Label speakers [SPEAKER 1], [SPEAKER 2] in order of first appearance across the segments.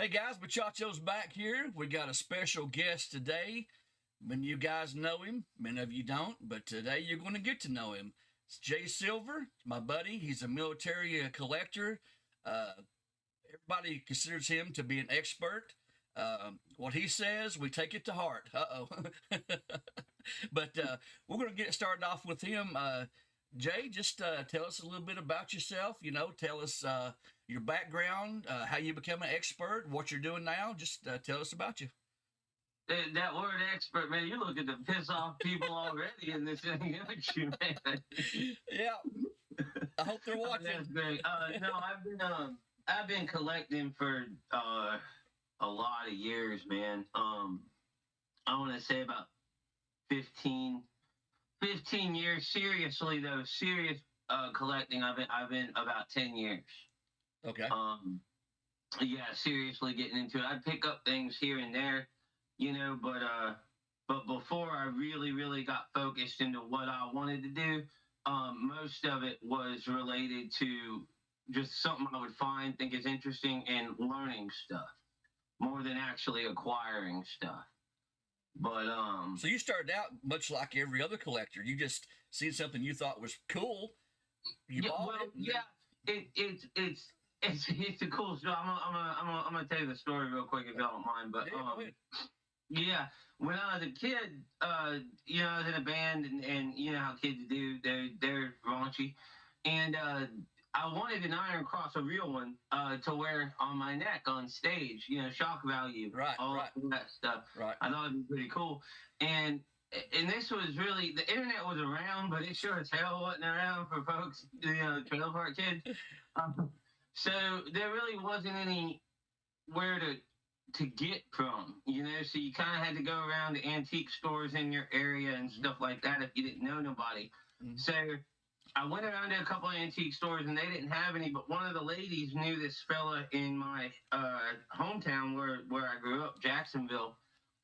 [SPEAKER 1] Hey guys, Muchacho's back here. We got a special guest today. Many of you guys know him, many of you don't, but today you're going to get to know him. It's Jay Silver, my buddy. He's a military collector. Uh, Everybody considers him to be an expert. What he says, we take it to heart. But we're going to get started off with him. Jay, just tell us a little bit about yourself. Tell us your background, how you become an expert, what you're doing now. Just tell us about you.
[SPEAKER 2] That word expert, man, you're looking to piss off people already in this industry, man.
[SPEAKER 1] Yeah, I hope they're watching.
[SPEAKER 2] That's great. No, I've been collecting for a lot of years, man. I want to say about 15 years. Seriously though, serious collecting. I've been about 10 years.
[SPEAKER 1] Okay.
[SPEAKER 2] Yeah, seriously getting into it. I'd pick up things here and there, but before I really got focused into what I wanted to do, most of it was related to just something I would think is interesting and learning stuff more than actually acquiring stuff. But
[SPEAKER 1] so you started out much like every other collector. You just seen something you thought was cool. You bought it.
[SPEAKER 2] Yeah, it's a cool story. I'm gonna tell you the story real quick if y'all don't mind. But yeah, when I was a kid, I was in a band, and you know how kids do. They're raunchy, and I wanted an iron cross, a real one, to wear on my neck on stage. Shock value, all that stuff.
[SPEAKER 1] Right.
[SPEAKER 2] I thought it'd be pretty cool. And this was really, the internet was around, but it sure as hell wasn't around for folks, trailer park kids. So there really wasn't anywhere to get from, So you kind of had to go around the antique stores in your area and stuff like that if you didn't know nobody. Mm-hmm. So I went around to a couple of antique stores and they didn't have any, but one of the ladies knew this fella in my hometown where I grew up, Jacksonville.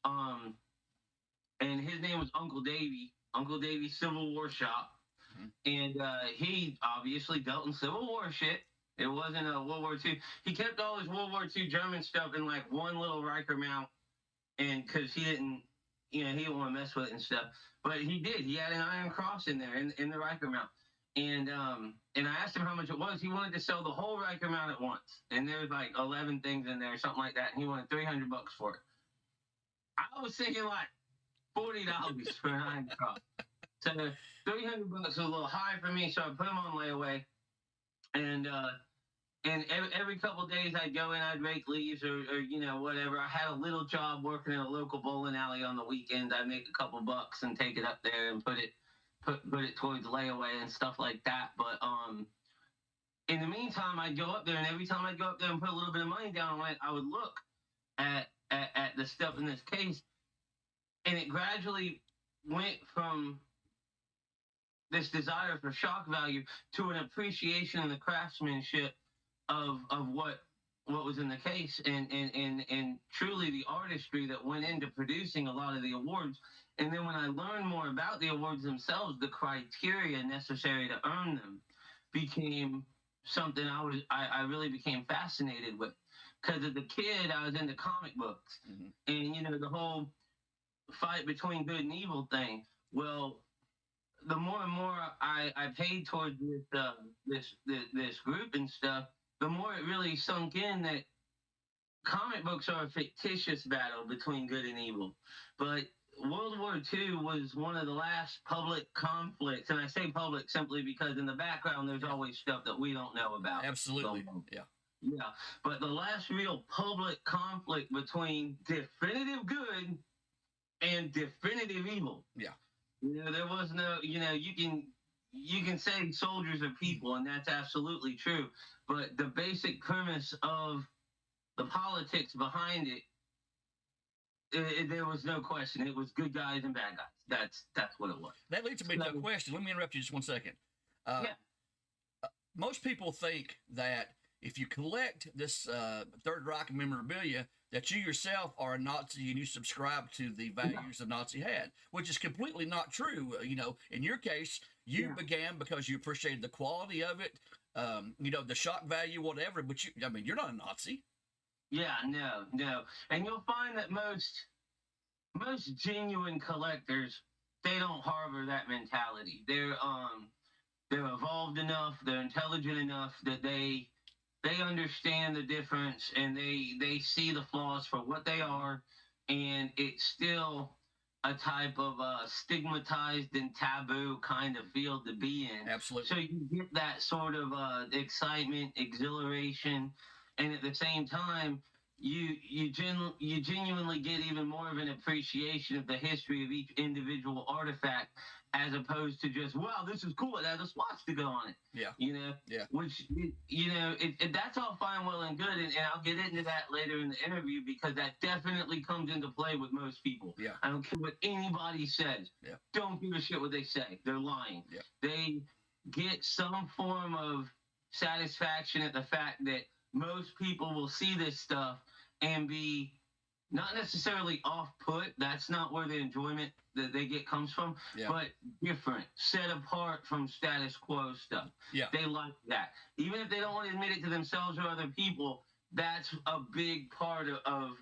[SPEAKER 2] And his name was Uncle Davey Civil War Shop. Mm-hmm. And he obviously dealt in Civil War shit. It wasn't a World War II. He kept all his World War II German stuff in like one little Riker mount, and because he didn't want to mess with it and stuff. But he did. He had an Iron Cross in there in the Riker mount. And I asked him how much it was. He wanted to sell the whole Riker mount at once. And there was like 11 things in there, something like that. And he wanted $300 for it. I was thinking like $40 for an Iron Cross. So $300 was a little high for me, so I put him on layaway. And every couple of days I'd go in, I'd rake leaves or whatever. I had a little job working in a local bowling alley on the weekends. I'd make a couple bucks and take it up there and put it towards layaway and stuff like that. But in the meantime, I'd go up there, and every time I'd go up there and put a little bit of money down on it, I would look at the stuff in this case, and it gradually went from this desire for shock value to an appreciation of the craftsmanship of what was in the case and truly the artistry that went into producing a lot of the awards. And then when I learned more about the awards themselves, the criteria necessary to earn them became something I really became fascinated with. Because as a kid, I was into comic books. Mm-hmm. And, the whole fight between good and evil thing. Well, the more and more I paid towards this group and stuff, the more it really sunk in that comic books are a fictitious battle between good and evil. But World War II was one of the last public conflicts, and I say public simply because in the background there's always stuff that we don't know about.
[SPEAKER 1] Absolutely,
[SPEAKER 2] yeah. But the last real public conflict between definitive good and definitive evil.
[SPEAKER 1] Yeah.
[SPEAKER 2] There was no, you can say soldiers are people, and that's absolutely true. But the basic premise of the politics behind it, there was no question. It was good guys and bad guys. That's what it was.
[SPEAKER 1] That leads me to a question. Let me interrupt you just 1 second. Most people think that if you collect this Third Reich memorabilia, that you yourself are a Nazi and you subscribe to the values the Nazi had, which is completely not true. In your case, you began because you appreciated the quality of it, the shock value, whatever. But you're not a Nazi.
[SPEAKER 2] Yeah, no, no. And you'll find that most genuine collectors, they don't harbor that mentality. They're evolved enough, they're intelligent enough that they understand the difference, and they see the flaws for what they are, and it's still a type of stigmatized and taboo kind of field to be in.
[SPEAKER 1] Absolutely.
[SPEAKER 2] So you get that sort of excitement, exhilaration, and at the same time, you genuinely get even more of an appreciation of the history of each individual artifact, as opposed to just, wow, this is cool, it has a swastika on it.
[SPEAKER 1] Yeah.
[SPEAKER 2] You know,
[SPEAKER 1] Yeah.
[SPEAKER 2] which, that's all fine, well, and good, and I'll get into that later in the interview, because that definitely comes into play with most people.
[SPEAKER 1] Yeah.
[SPEAKER 2] I don't care what anybody says.
[SPEAKER 1] Yeah.
[SPEAKER 2] Don't give a shit what they say. They're lying.
[SPEAKER 1] Yeah.
[SPEAKER 2] They get some form of satisfaction at the fact that most people will see this stuff and be not necessarily off put. That's not where the enjoyment that they get comes from,
[SPEAKER 1] Yeah.
[SPEAKER 2] but different, set apart from status quo stuff.
[SPEAKER 1] Yeah.
[SPEAKER 2] They like that. Even if they don't want to admit it to themselves or other people, that's a big part of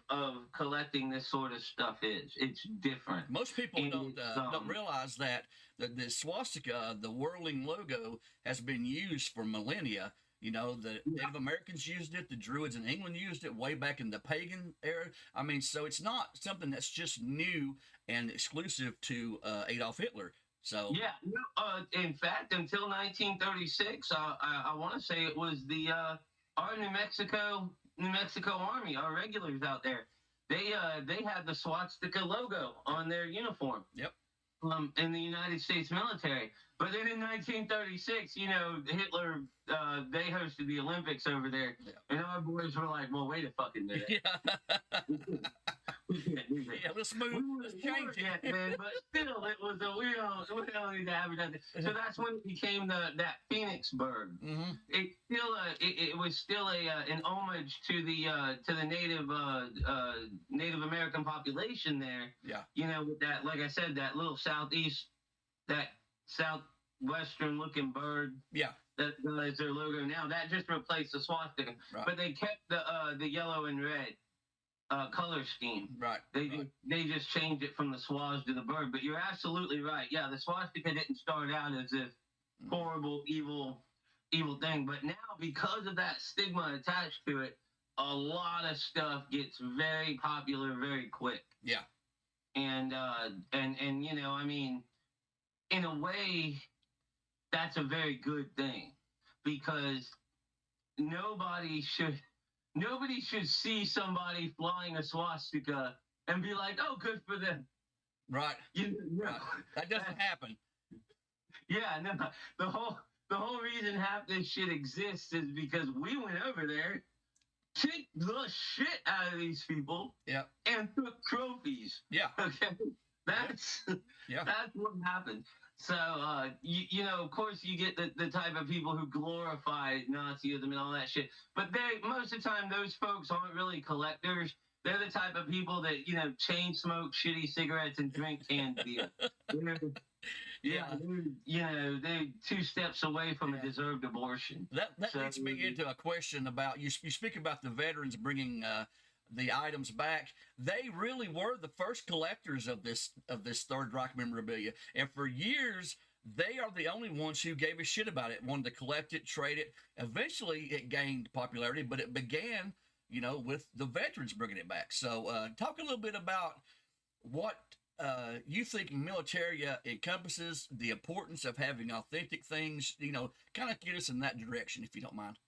[SPEAKER 2] collecting this sort of stuff is. It's different.
[SPEAKER 1] Most people
[SPEAKER 2] And
[SPEAKER 1] don't realize that the swastika, the whirling logo, has been used for millennia. You know, the Native Americans used it, the Druids in England used it way back in the pagan era. I mean, so it's not something that's just new and exclusive to Adolf Hitler. So
[SPEAKER 2] yeah, in fact, until 1936, I want to say it was our New Mexico Army, our regulars out there. They had the swastika logo on their uniform.
[SPEAKER 1] Yep.
[SPEAKER 2] In the United States military. But then in 1936, Hitler, they hosted the Olympics over there, and our boys were like, "Well, wait a fucking minute. We can't do that.
[SPEAKER 1] Yeah, let's move. Let's change it,
[SPEAKER 2] man." But still, it was we don't need to have it. So that's when it became that Phoenix bird.
[SPEAKER 1] Mm-hmm.
[SPEAKER 2] It was still an homage to the Native American population there.
[SPEAKER 1] Yeah.
[SPEAKER 2] With that, like I said, that little that southwestern looking bird.
[SPEAKER 1] Yeah.
[SPEAKER 2] That is their logo now. That just replaced the swastika,
[SPEAKER 1] right.
[SPEAKER 2] But they kept the yellow and red color scheme.
[SPEAKER 1] Right.
[SPEAKER 2] They just changed it from the swaz to the bird. But you're absolutely right. Yeah, the swastika didn't start out as this horrible, evil thing. But now, because of that stigma attached to it, a lot of stuff gets very popular very quick.
[SPEAKER 1] Yeah.
[SPEAKER 2] And I mean, in a way, that's a very good thing, because nobody should see somebody flying a swastika and be like, "Oh, good for them."
[SPEAKER 1] Right.
[SPEAKER 2] Right.
[SPEAKER 1] That doesn't happen.
[SPEAKER 2] Yeah, no. The whole reason half this shit exists is because we went over there, kicked the shit out of these people, and took trophies.
[SPEAKER 1] Yeah.
[SPEAKER 2] Okay. That's what happened. So, of course, you get the type of people who glorify Nazism and all that shit. But most of the time, those folks aren't really collectors. They're the type of people that, chain smoke shitty cigarettes and drink canned beer. They're 2 steps away from a deserved abortion.
[SPEAKER 1] That leads me into a question about, you speak about the veterans bringing the items back. They really were the first collectors of this Third Reich memorabilia, and for years they are the only ones who gave a shit about it, wanted to collect it, trade it. Eventually it gained popularity, but it began with the veterans bringing it back. So talk a little bit about what you think Militaria encompasses, the importance of having authentic things, kind of get us in that direction, if you don't mind.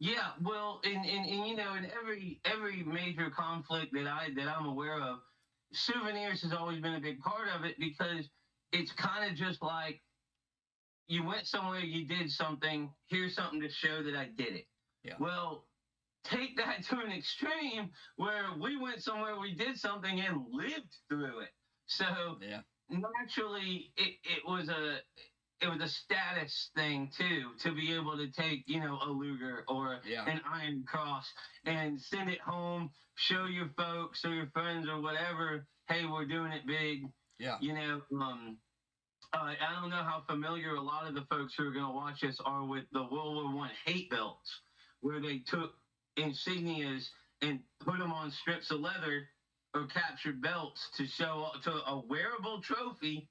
[SPEAKER 2] Yeah, well, in every major conflict that I'm aware of, souvenirs has always been a big part of it, because it's kind of just like, you went somewhere, you did something, here's something to show that I did it.
[SPEAKER 1] Yeah.
[SPEAKER 2] Well, take that to an extreme where we went somewhere, we did something and lived through it. So naturally, it was a status thing too, to be able to take, a Luger or an Iron Cross and send it home, show your folks or your friends or whatever, hey, we're doing it big.
[SPEAKER 1] Yeah.
[SPEAKER 2] I don't know how familiar a lot of the folks who are going to watch this are with the World War I hate belts, where they took insignias and put them on strips of leather or captured belts to show to a wearable trophy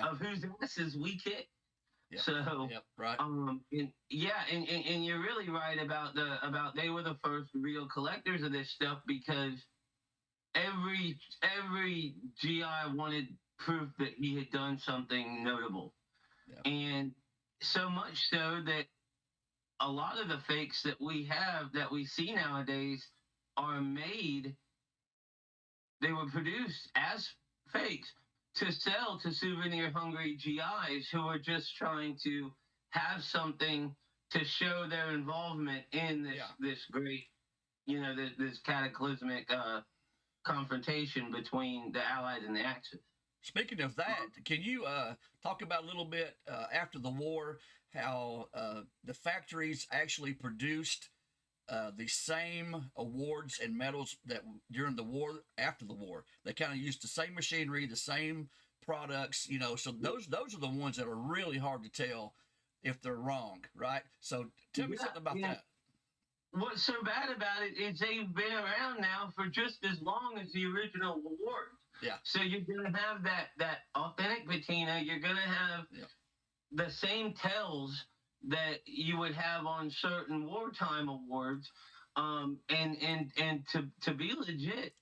[SPEAKER 2] of whose asses we kick.
[SPEAKER 1] Yep.
[SPEAKER 2] So,
[SPEAKER 1] right.
[SPEAKER 2] And you're really right about they were the first real collectors of this stuff, because every GI wanted proof that he had done something notable, and so much so that a lot of the fakes that we see nowadays are made. They were produced as fakes to sell to souvenir-hungry GIs who are just trying to have something to show their involvement in this great, this cataclysmic confrontation between the Allies and the Axis.
[SPEAKER 1] Speaking of that, can you talk about a little bit after the war how the factories actually produced the same awards and medals that during the war, after the war? They kind of used the same machinery, the same products, so those are the ones that are really hard to tell if they're wrong, right? So tell me something about that.
[SPEAKER 2] What's so bad about it is they've been around now for just as long as the original awards.
[SPEAKER 1] Yeah.
[SPEAKER 2] So you're going to have that authentic patina. You're going to have the same tells that you would have on certain wartime awards, and to be legit,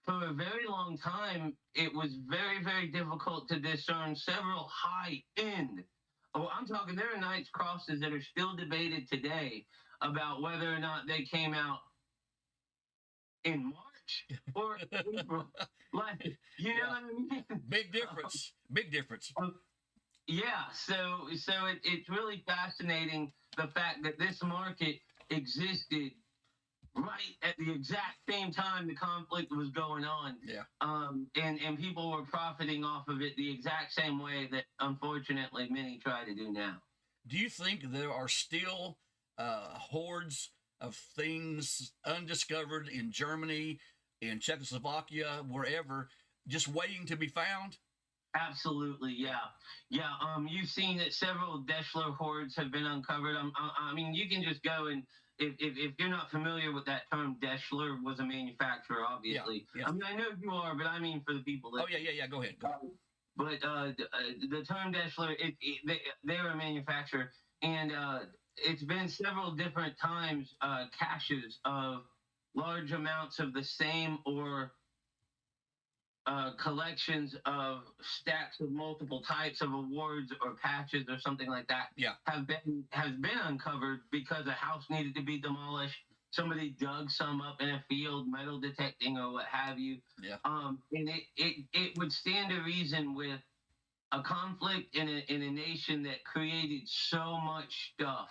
[SPEAKER 2] for a very long time, it was very, very difficult to discern several high-end. Oh, I'm talking, there are Knights crosses that are still debated today about whether or not they came out in March or April. Like, you know what I mean?
[SPEAKER 1] Big difference. Big difference.
[SPEAKER 2] So it's really fascinating, the fact that this market existed right at the exact same time the conflict was going on. And people were profiting off of it the exact same way that, unfortunately, many try to do now.
[SPEAKER 1] Do you think there are still hordes of things undiscovered in Germany, in Czechoslovakia, wherever, just waiting to be found?
[SPEAKER 2] Absolutely, yeah. You've seen that several Deschler hordes have been uncovered. I mean, you can just go and, if you're not familiar with that term, Deschler was a manufacturer, obviously. I mean, I know you are, but I mean for the people that...
[SPEAKER 1] Go ahead.
[SPEAKER 2] But the term Deschler, they're a manufacturer, and it's been several different times caches of large amounts of the same or collections of stacks of multiple types of awards or patches or something like that has been uncovered because a house needed to be demolished. Somebody dug some up in a field, metal detecting or what have you. And it would stand to reason with a conflict in a nation that created so much stuff.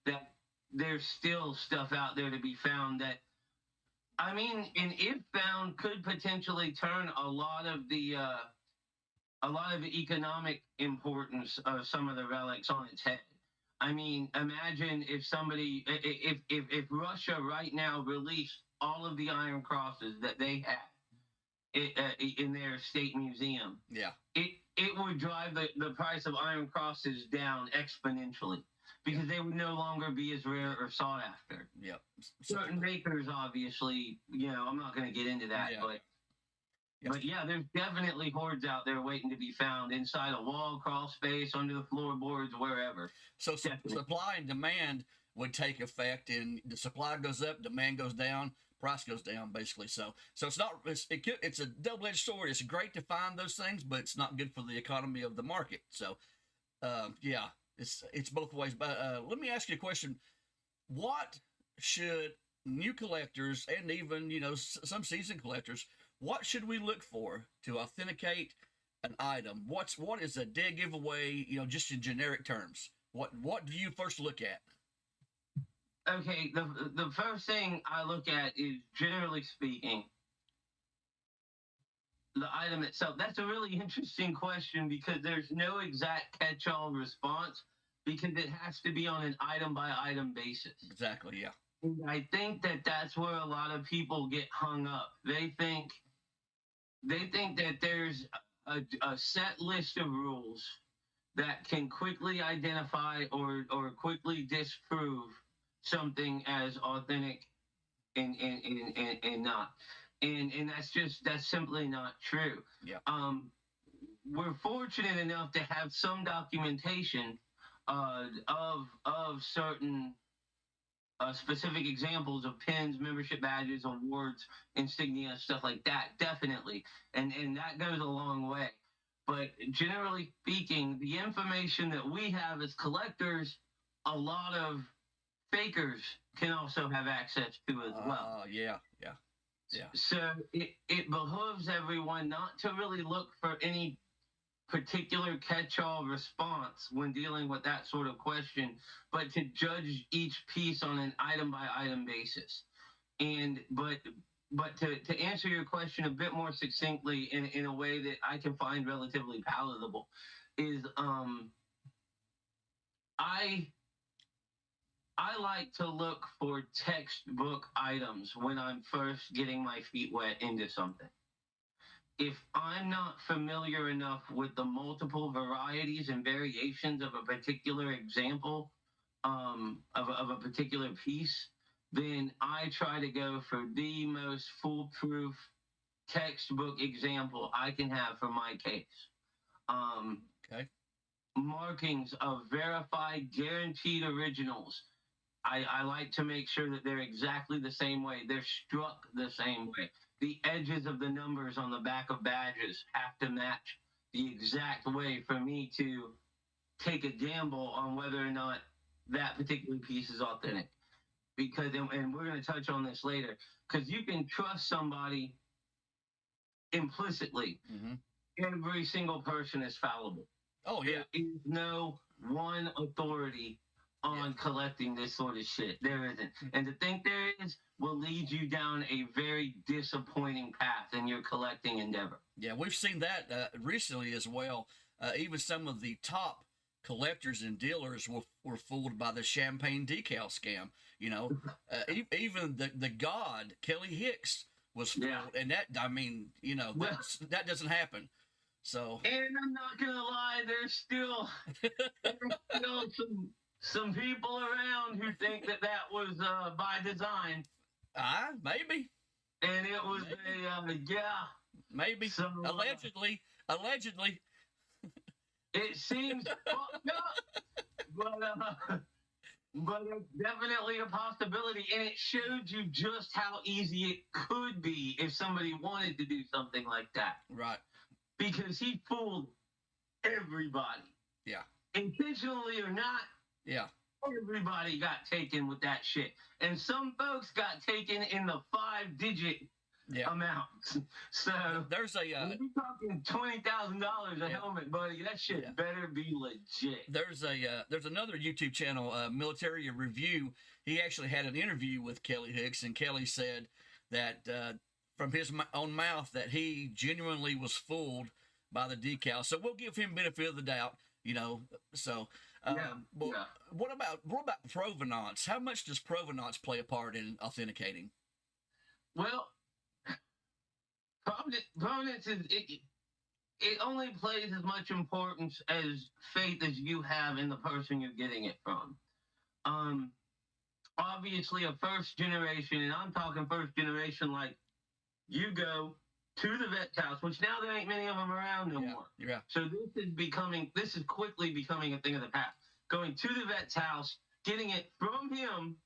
[SPEAKER 2] That there's still stuff out there to be found that, I mean, and if found, could potentially turn a lot of the economic importance of some of the relics on its head. I mean, imagine if if Russia right now released all of the Iron Crosses that they have in their state museum. It would drive the price of Iron Crosses down exponentially, because they would no longer be as rare or sought after. Certain makers, obviously, I'm not going to get into that, but there's definitely hordes out there waiting to be found inside a wall, crawl space, under the floorboards, wherever.
[SPEAKER 1] So supply and demand would take effect, and the supply goes up, demand goes down, price goes down, basically. So it's a double-edged sword. It's great to find those things, but it's not good for the economy of the market. So, it's both ways. But let me ask you a question. What should new collectors, and even, some seasoned collectors, what should we look for to authenticate an item? What is a dead giveaway, just in generic terms? What do you first look at?
[SPEAKER 2] Okay, the first thing I look at is, generally speaking, the item itself. That's a really interesting question, because there's no exact catch-all response, because it has to be on an item-by-item basis.
[SPEAKER 1] Exactly, yeah.
[SPEAKER 2] And I think that's where a lot of people get hung up. They think that there's a set list of rules that can quickly identify or quickly disprove something as authentic and not, and that's simply not true.
[SPEAKER 1] Yeah.
[SPEAKER 2] We're fortunate enough to have some documentation of certain specific examples of pins, membership badges, awards, insignia, stuff like that, definitely. And that goes a long way. But generally speaking, the information that we have as collectors, a lot of fakers can also have access to as well.
[SPEAKER 1] Yeah.
[SPEAKER 2] So it behooves everyone not to really look for any particular catch-all response when dealing with that sort of question, but to judge each piece on an item-by-item basis. And but to answer your question a bit more succinctly in a way that I can find relatively palatable, is I like to look for textbook items when I'm first getting my feet wet into something. If I'm not familiar enough with the multiple varieties and variations of a particular example, of a particular piece, then I try to go for the most foolproof textbook example I can have for my case.
[SPEAKER 1] Okay.
[SPEAKER 2] Markings of verified, guaranteed originals. I like to make sure that they're exactly the same way. They're struck the same way. The edges of the numbers on the back of badges have to match the exact way for me to take a gamble on whether or not that particular piece is authentic. Because, and we're going to touch on this later, because you can trust somebody implicitly. Every single person is fallible.
[SPEAKER 1] Oh, yeah.
[SPEAKER 2] There is no one authority on collecting this sort of shit. There isn't. And to think there is will lead you down a very disappointing path in your collecting endeavor.
[SPEAKER 1] Yeah, we've seen that recently as well. Even some of the top collectors and dealers were fooled by the champagne decal scam. You know, even the god, Kelly Hicks, was fooled.
[SPEAKER 2] Yeah.
[SPEAKER 1] And that, I mean, you know, that doesn't happen. So.
[SPEAKER 2] And I'm not going to lie, there's still some people around who think that was by design.
[SPEAKER 1] Maybe.
[SPEAKER 2] And it was
[SPEAKER 1] maybe. So, allegedly.
[SPEAKER 2] It seems fucked up, but it's definitely a possibility, and it showed you just how easy it could be if somebody wanted to do something like that.
[SPEAKER 1] Right.
[SPEAKER 2] Because he fooled everybody.
[SPEAKER 1] Yeah.
[SPEAKER 2] Intentionally or not.
[SPEAKER 1] Yeah.
[SPEAKER 2] Everybody got taken with that shit. And some folks got taken in the 5-digit amounts. So
[SPEAKER 1] there's a
[SPEAKER 2] you're talking $20,000 a helmet, buddy. That shit better be legit.
[SPEAKER 1] There's another YouTube channel, Military Review. He actually had an interview with Kelly Hicks, and Kelly said that from his own mouth that he genuinely was fooled by the decal. So we'll give him benefit of the doubt, you know. So, what about provenance? How much does provenance play a part in authenticating?
[SPEAKER 2] Well, provenance is it only plays as much importance as faith as you have in the person you're getting it from. Obviously, a first generation, and I'm talking first generation, like you go to the vet's house, which now there ain't many of them around no more.
[SPEAKER 1] Yeah.
[SPEAKER 2] So this is quickly becoming a thing of the past. Going to the vet's house, getting it from him,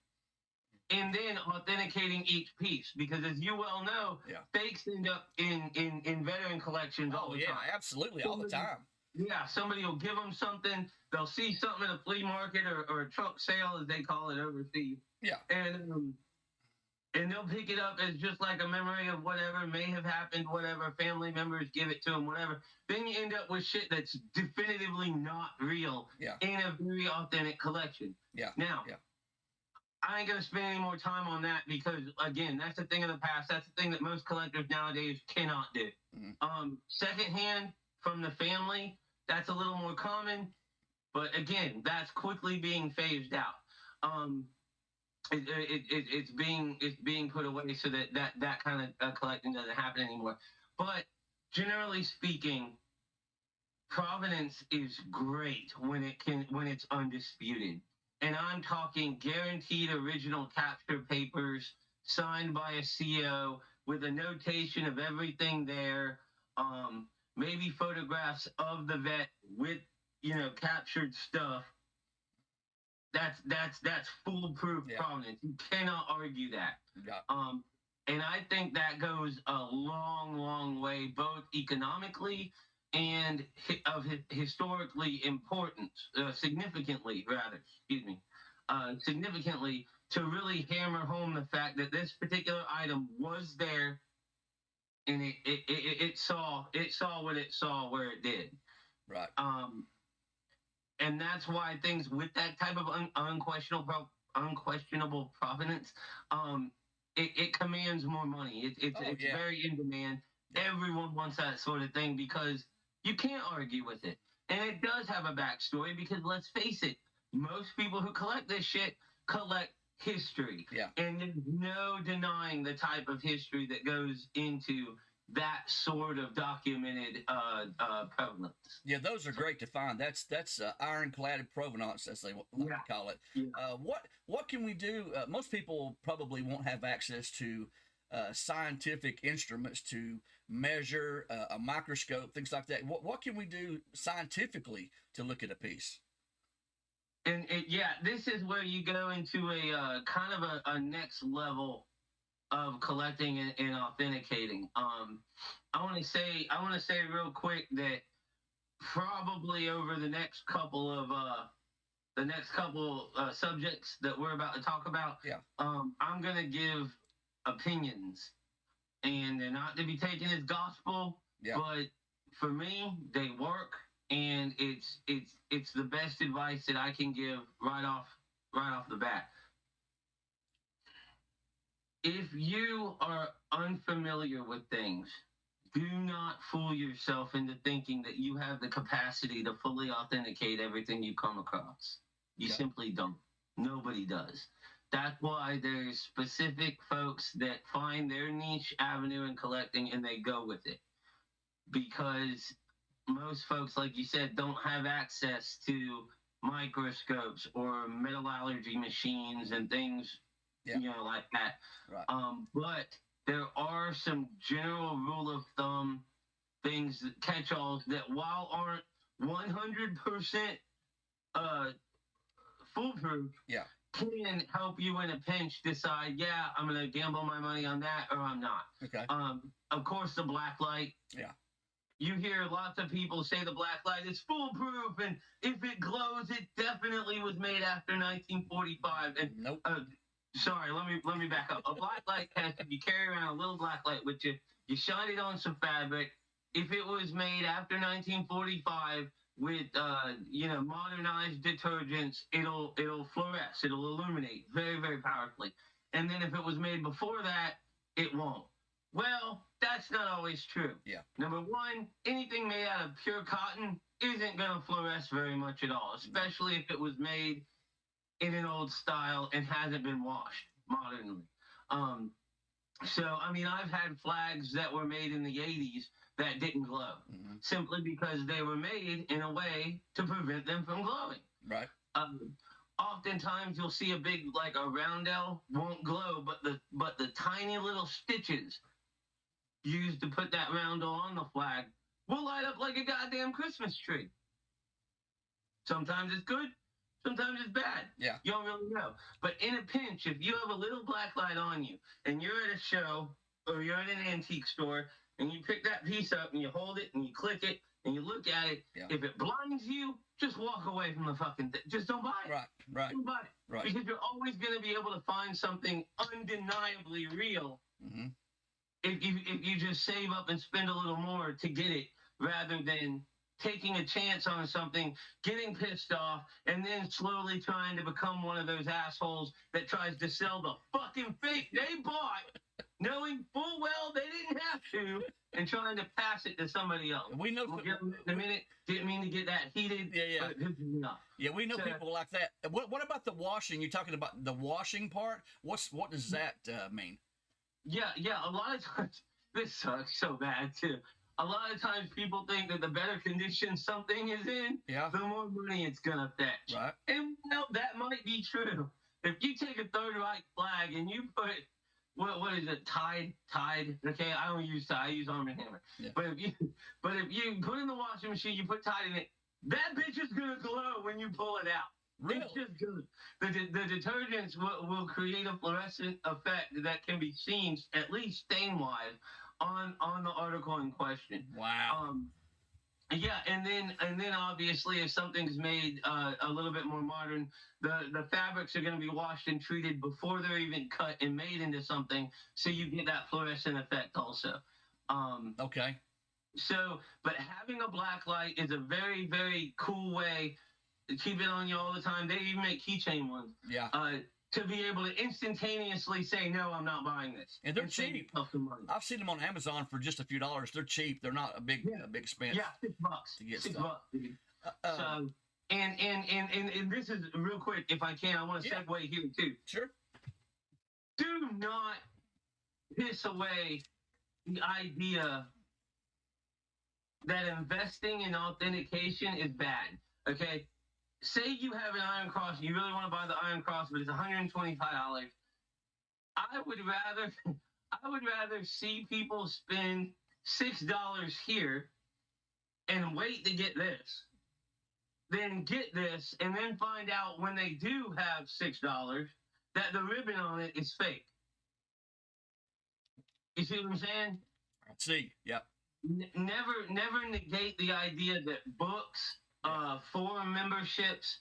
[SPEAKER 2] and then authenticating each piece. Because as you well know, fakes end up in veteran collections all the time.
[SPEAKER 1] Oh, yeah, absolutely, all the time.
[SPEAKER 2] Yeah, somebody will give them something. They'll see something at a flea market or a truck sale, as they call it overseas.
[SPEAKER 1] Yeah.
[SPEAKER 2] And they'll pick it up as just like a memory of whatever may have happened, whatever, family members give it to them, whatever. Then you end up with shit that's definitively not real in a very authentic collection.
[SPEAKER 1] Yeah.
[SPEAKER 2] Now, I ain't going to spend any more time on that because, again, that's a thing of the past. That's the thing that most collectors nowadays cannot do. Secondhand from the family, that's a little more common. But, again, that's quickly being phased out. It's being put away so that kind of collecting doesn't happen anymore. But generally speaking, provenance is great when it's undisputed. And I'm talking guaranteed original capture papers, signed by a CO with a notation of everything there, maybe photographs of the vet with, captured stuff. That's foolproof provenance. You cannot argue that.
[SPEAKER 1] Yeah.
[SPEAKER 2] And I think that goes a long, long way, both economically and historically important, significantly, rather, excuse me, significantly, to really hammer home the fact that this particular item was there, and it saw what it saw where it did.
[SPEAKER 1] Right.
[SPEAKER 2] And that's why things with that type of unquestionable provenance, it commands more money. It's very in demand. Yeah. Everyone wants that sort of thing because you can't argue with it. And it does have a backstory because, let's face it, most people who collect this shit collect history.
[SPEAKER 1] Yeah.
[SPEAKER 2] And there's no denying the type of history that goes into that sort of documented provenance.
[SPEAKER 1] Yeah, those are great to find. That's ironclad provenance, as they like to call it. Yeah. What can we do? Most people probably won't have access to scientific instruments to measure a microscope, things like that. What can we do scientifically to look at a piece?
[SPEAKER 2] And this is where you go into a kind of a next level of collecting and authenticating. I want to say real quick that probably over the next couple of subjects that we're about to talk about, I'm gonna give opinions, and they're not to be taken as gospel, but for me, they work, and it's the best advice that I can give right off the bat. If you are unfamiliar with things, do not fool yourself into thinking that you have the capacity to fully authenticate everything you come across. You simply don't. Nobody does. That's why there's specific folks that find their niche avenue in collecting and they go with it. Because most folks, like you said, don't have access to microscopes or metal allergy machines and things like that.
[SPEAKER 1] Right.
[SPEAKER 2] But there are some general rule of thumb things, catch-alls, that while aren't 100% foolproof, can help you in a pinch decide, I'm going to gamble my money on that or I'm not.
[SPEAKER 1] Okay.
[SPEAKER 2] Of course, the black light. Yeah. You hear lots of people say the black light is foolproof, and if it glows, it definitely was made after 1945. And
[SPEAKER 1] nope.
[SPEAKER 2] Sorry, let me back up. A black light test, if you carry around a little black light with you, you shine it on some fabric. If it was made after 1945 with modernized detergents, it'll fluoresce, it'll illuminate very, very powerfully. And then if it was made before that, it won't. Well, that's not always true.
[SPEAKER 1] Yeah.
[SPEAKER 2] Number one, anything made out of pure cotton isn't going to fluoresce very much at all, especially if it was made in an old style and hasn't been washed modernly. So, I mean, I've had flags that were made in the 80s that didn't glow, simply because they were made in a way to prevent them from glowing.
[SPEAKER 1] Right.
[SPEAKER 2] Oftentimes you'll see a big, like a roundel won't glow, but the tiny little stitches used to put that roundel on the flag will light up like a goddamn Christmas tree. Sometimes it's good, sometimes it's bad.
[SPEAKER 1] Yeah.
[SPEAKER 2] You don't really know. But in a pinch, if you have a little black light on you and you're at a show or you're at an antique store and you pick that piece up and you hold it and you click it and you look at it, if it blinds you, just walk away from the fucking thing. Just don't buy it.
[SPEAKER 1] Right.
[SPEAKER 2] Don't buy it.
[SPEAKER 1] Right.
[SPEAKER 2] Because you're always going to be able to find something undeniably real if you just save up and spend a little more to get it, rather than taking a chance on something, getting pissed off, and then slowly trying to become one of those assholes that tries to sell the fucking fake they bought, knowing full well they didn't have to, and trying to pass it to somebody else.
[SPEAKER 1] We know.
[SPEAKER 2] We'll get in a minute. Didn't mean to get that heated.
[SPEAKER 1] Yeah, we know people like that. What about the washing? You're talking about the washing part. What does that mean?
[SPEAKER 2] Yeah. A lot of times, this sucks so bad too. A lot of times people think that the better condition something is in, the more money it's gonna fetch.
[SPEAKER 1] Right.
[SPEAKER 2] And that might be true. If you take a Third Reich flag and you put what is it? Tide. Okay, I don't use Tide. I use Arm & Hammer.
[SPEAKER 1] Yeah.
[SPEAKER 2] But if you put in the washing machine, you put Tide in it, that bitch is gonna glow when you pull it out.
[SPEAKER 1] Really?
[SPEAKER 2] It's just good. The detergents will create a fluorescent effect that can be seen, at least stain-wise, on the article in question.
[SPEAKER 1] Wow.
[SPEAKER 2] Yeah, and then obviously if something's made a little bit more modern, the fabrics are going to be washed and treated before they're even cut and made into something, so you get that fluorescent effect also.
[SPEAKER 1] Okay.
[SPEAKER 2] So, but having a black light is a very, very cool way to keep it on you all the time. They even make keychain ones.
[SPEAKER 1] Yeah.
[SPEAKER 2] To be able to instantaneously say, no, I'm not buying this.
[SPEAKER 1] And they're cheap. I've seen them on Amazon for just a few dollars. They're cheap. They're not a big expense.
[SPEAKER 2] Yeah, $6
[SPEAKER 1] to get
[SPEAKER 2] $6,
[SPEAKER 1] stuff.
[SPEAKER 2] dude. So, and this is real quick, if I can, I want to segue here too.
[SPEAKER 1] Sure.
[SPEAKER 2] Do not piss away the idea that investing in authentication is bad. Okay? Say you have an Iron Cross, you really want to buy the Iron Cross, but it's $125. I would rather see people spend $6 here and wait to get this than get this and then find out when they do have $6 that the ribbon on it is fake. You see what I'm saying?
[SPEAKER 1] I see. Yep.
[SPEAKER 2] Never negate the idea that books, forum memberships,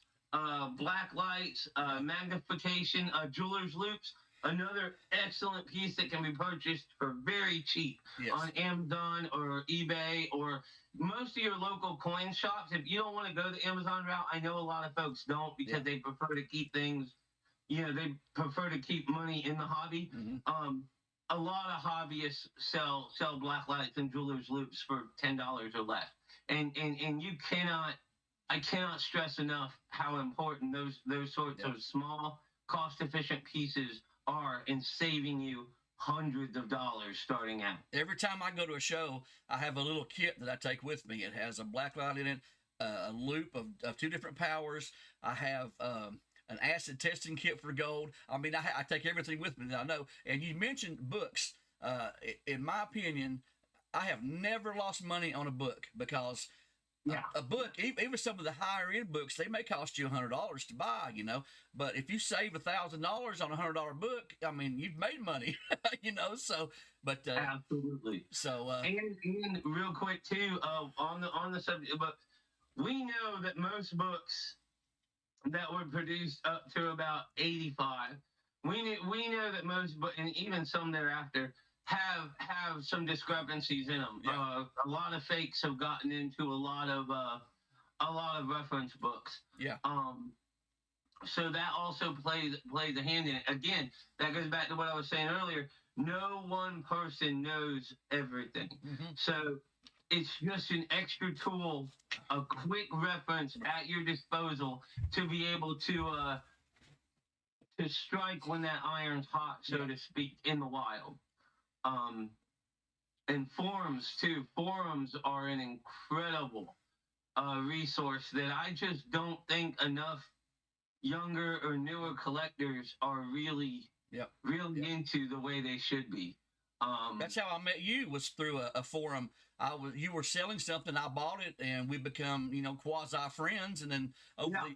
[SPEAKER 2] black lights, magnification, jewelers loops, another excellent piece that can be purchased for very cheap on Amazon or eBay or most of your local coin shops. If you don't want to go the Amazon route, I know a lot of folks don't because they prefer to keep things, they prefer to keep money in the hobby.
[SPEAKER 1] Mm-hmm.
[SPEAKER 2] A lot of hobbyists sell black lights and jewelers loops for $10 or less. And I cannot stress enough how important those sorts of small, cost-efficient pieces are in saving you hundreds of dollars starting out.
[SPEAKER 1] Every time I go to a show, I have a little kit that I take with me. It has a black light in it, a loop of 2 different powers. I have an acid testing kit for gold. I mean, I take everything with me that I know. And you mentioned books. In my opinion, I have never lost money on a book because a book, even some of the higher end books, they may cost you $100 to buy, But if you save $1,000 on a $100 book, I mean, you've made money, So, but
[SPEAKER 2] absolutely.
[SPEAKER 1] So,
[SPEAKER 2] and real quick too, on the subject, but we know that most books that were produced up to about 85, we know that most, and even some thereafter, have some discrepancies in them.
[SPEAKER 1] Yeah.
[SPEAKER 2] A lot of fakes have gotten into a lot of reference books.
[SPEAKER 1] Yeah.
[SPEAKER 2] So that also plays a hand in it. Again, that goes back to what I was saying earlier. No one person knows everything.
[SPEAKER 1] Mm-hmm.
[SPEAKER 2] So it's just an extra tool, a quick reference at your disposal to be able to strike when that iron's hot, so to speak, in the wild. And forums too. Forums are an incredible resource that I just don't think enough younger or newer collectors are really into the way they should be.
[SPEAKER 1] That's how I met you, was through a forum. You were selling something, I bought it, and we become, quasi friends. And then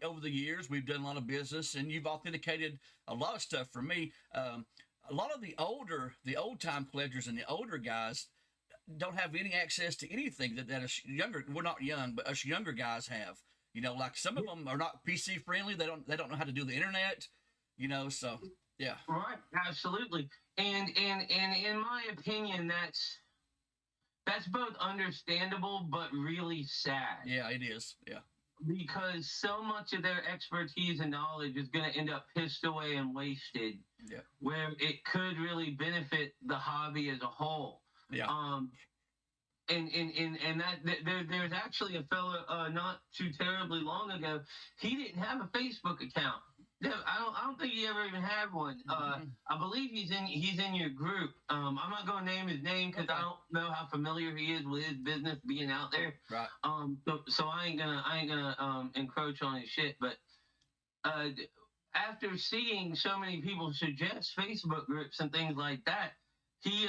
[SPEAKER 1] over the years, we've done a lot of business, and you've authenticated a lot of stuff for me. A lot of the old time collectors and the older guys don't have any access to anything that us younger, we're not young, but us younger guys have. Like some of them are not PC friendly. They don't know how to do the internet. So yeah.
[SPEAKER 2] Right, absolutely. And in my opinion, that's both understandable but really sad.
[SPEAKER 1] Yeah, it is. Yeah.
[SPEAKER 2] Because so much of their expertise and knowledge is going to end up pissed away and wasted.
[SPEAKER 1] Yeah.
[SPEAKER 2] Where it could really benefit the hobby as a whole.
[SPEAKER 1] Yeah.
[SPEAKER 2] And that there's actually a fella not too terribly long ago. He didn't have a Facebook account. I don't think he ever even had one. I believe he's in your group. I'm not going to name his name because I don't know how familiar he is with his business being out there.
[SPEAKER 1] Right.
[SPEAKER 2] So I ain't gonna encroach on his shit. But after seeing so many people suggest Facebook groups and things like that, he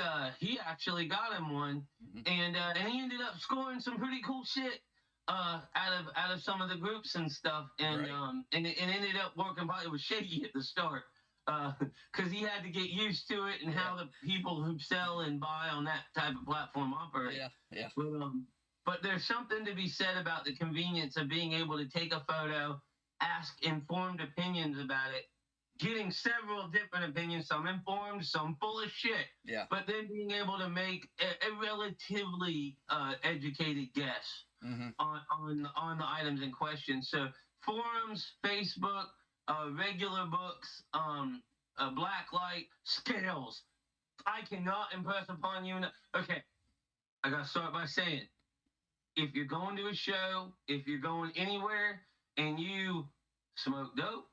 [SPEAKER 2] actually got him one, and he ended up scoring some pretty cool shit out of some of the groups and stuff, and
[SPEAKER 1] Right.
[SPEAKER 2] and it ended up working. It was shaky at the start because he had to get used to it and how the people who sell and buy on that type of platform operate.
[SPEAKER 1] Yeah.
[SPEAKER 2] But there's something to be said about the convenience of being able to take a photo, ask informed opinions about it, getting several different opinions, some informed, some full of shit.
[SPEAKER 1] Yeah.
[SPEAKER 2] But then being able to make a relatively educated guess on the items in question. So forums, Facebook, regular books, blacklight, scales. I cannot impress upon you. Okay, I gotta start by saying, if you're going to a show, if you're going anywhere, and you smoke dope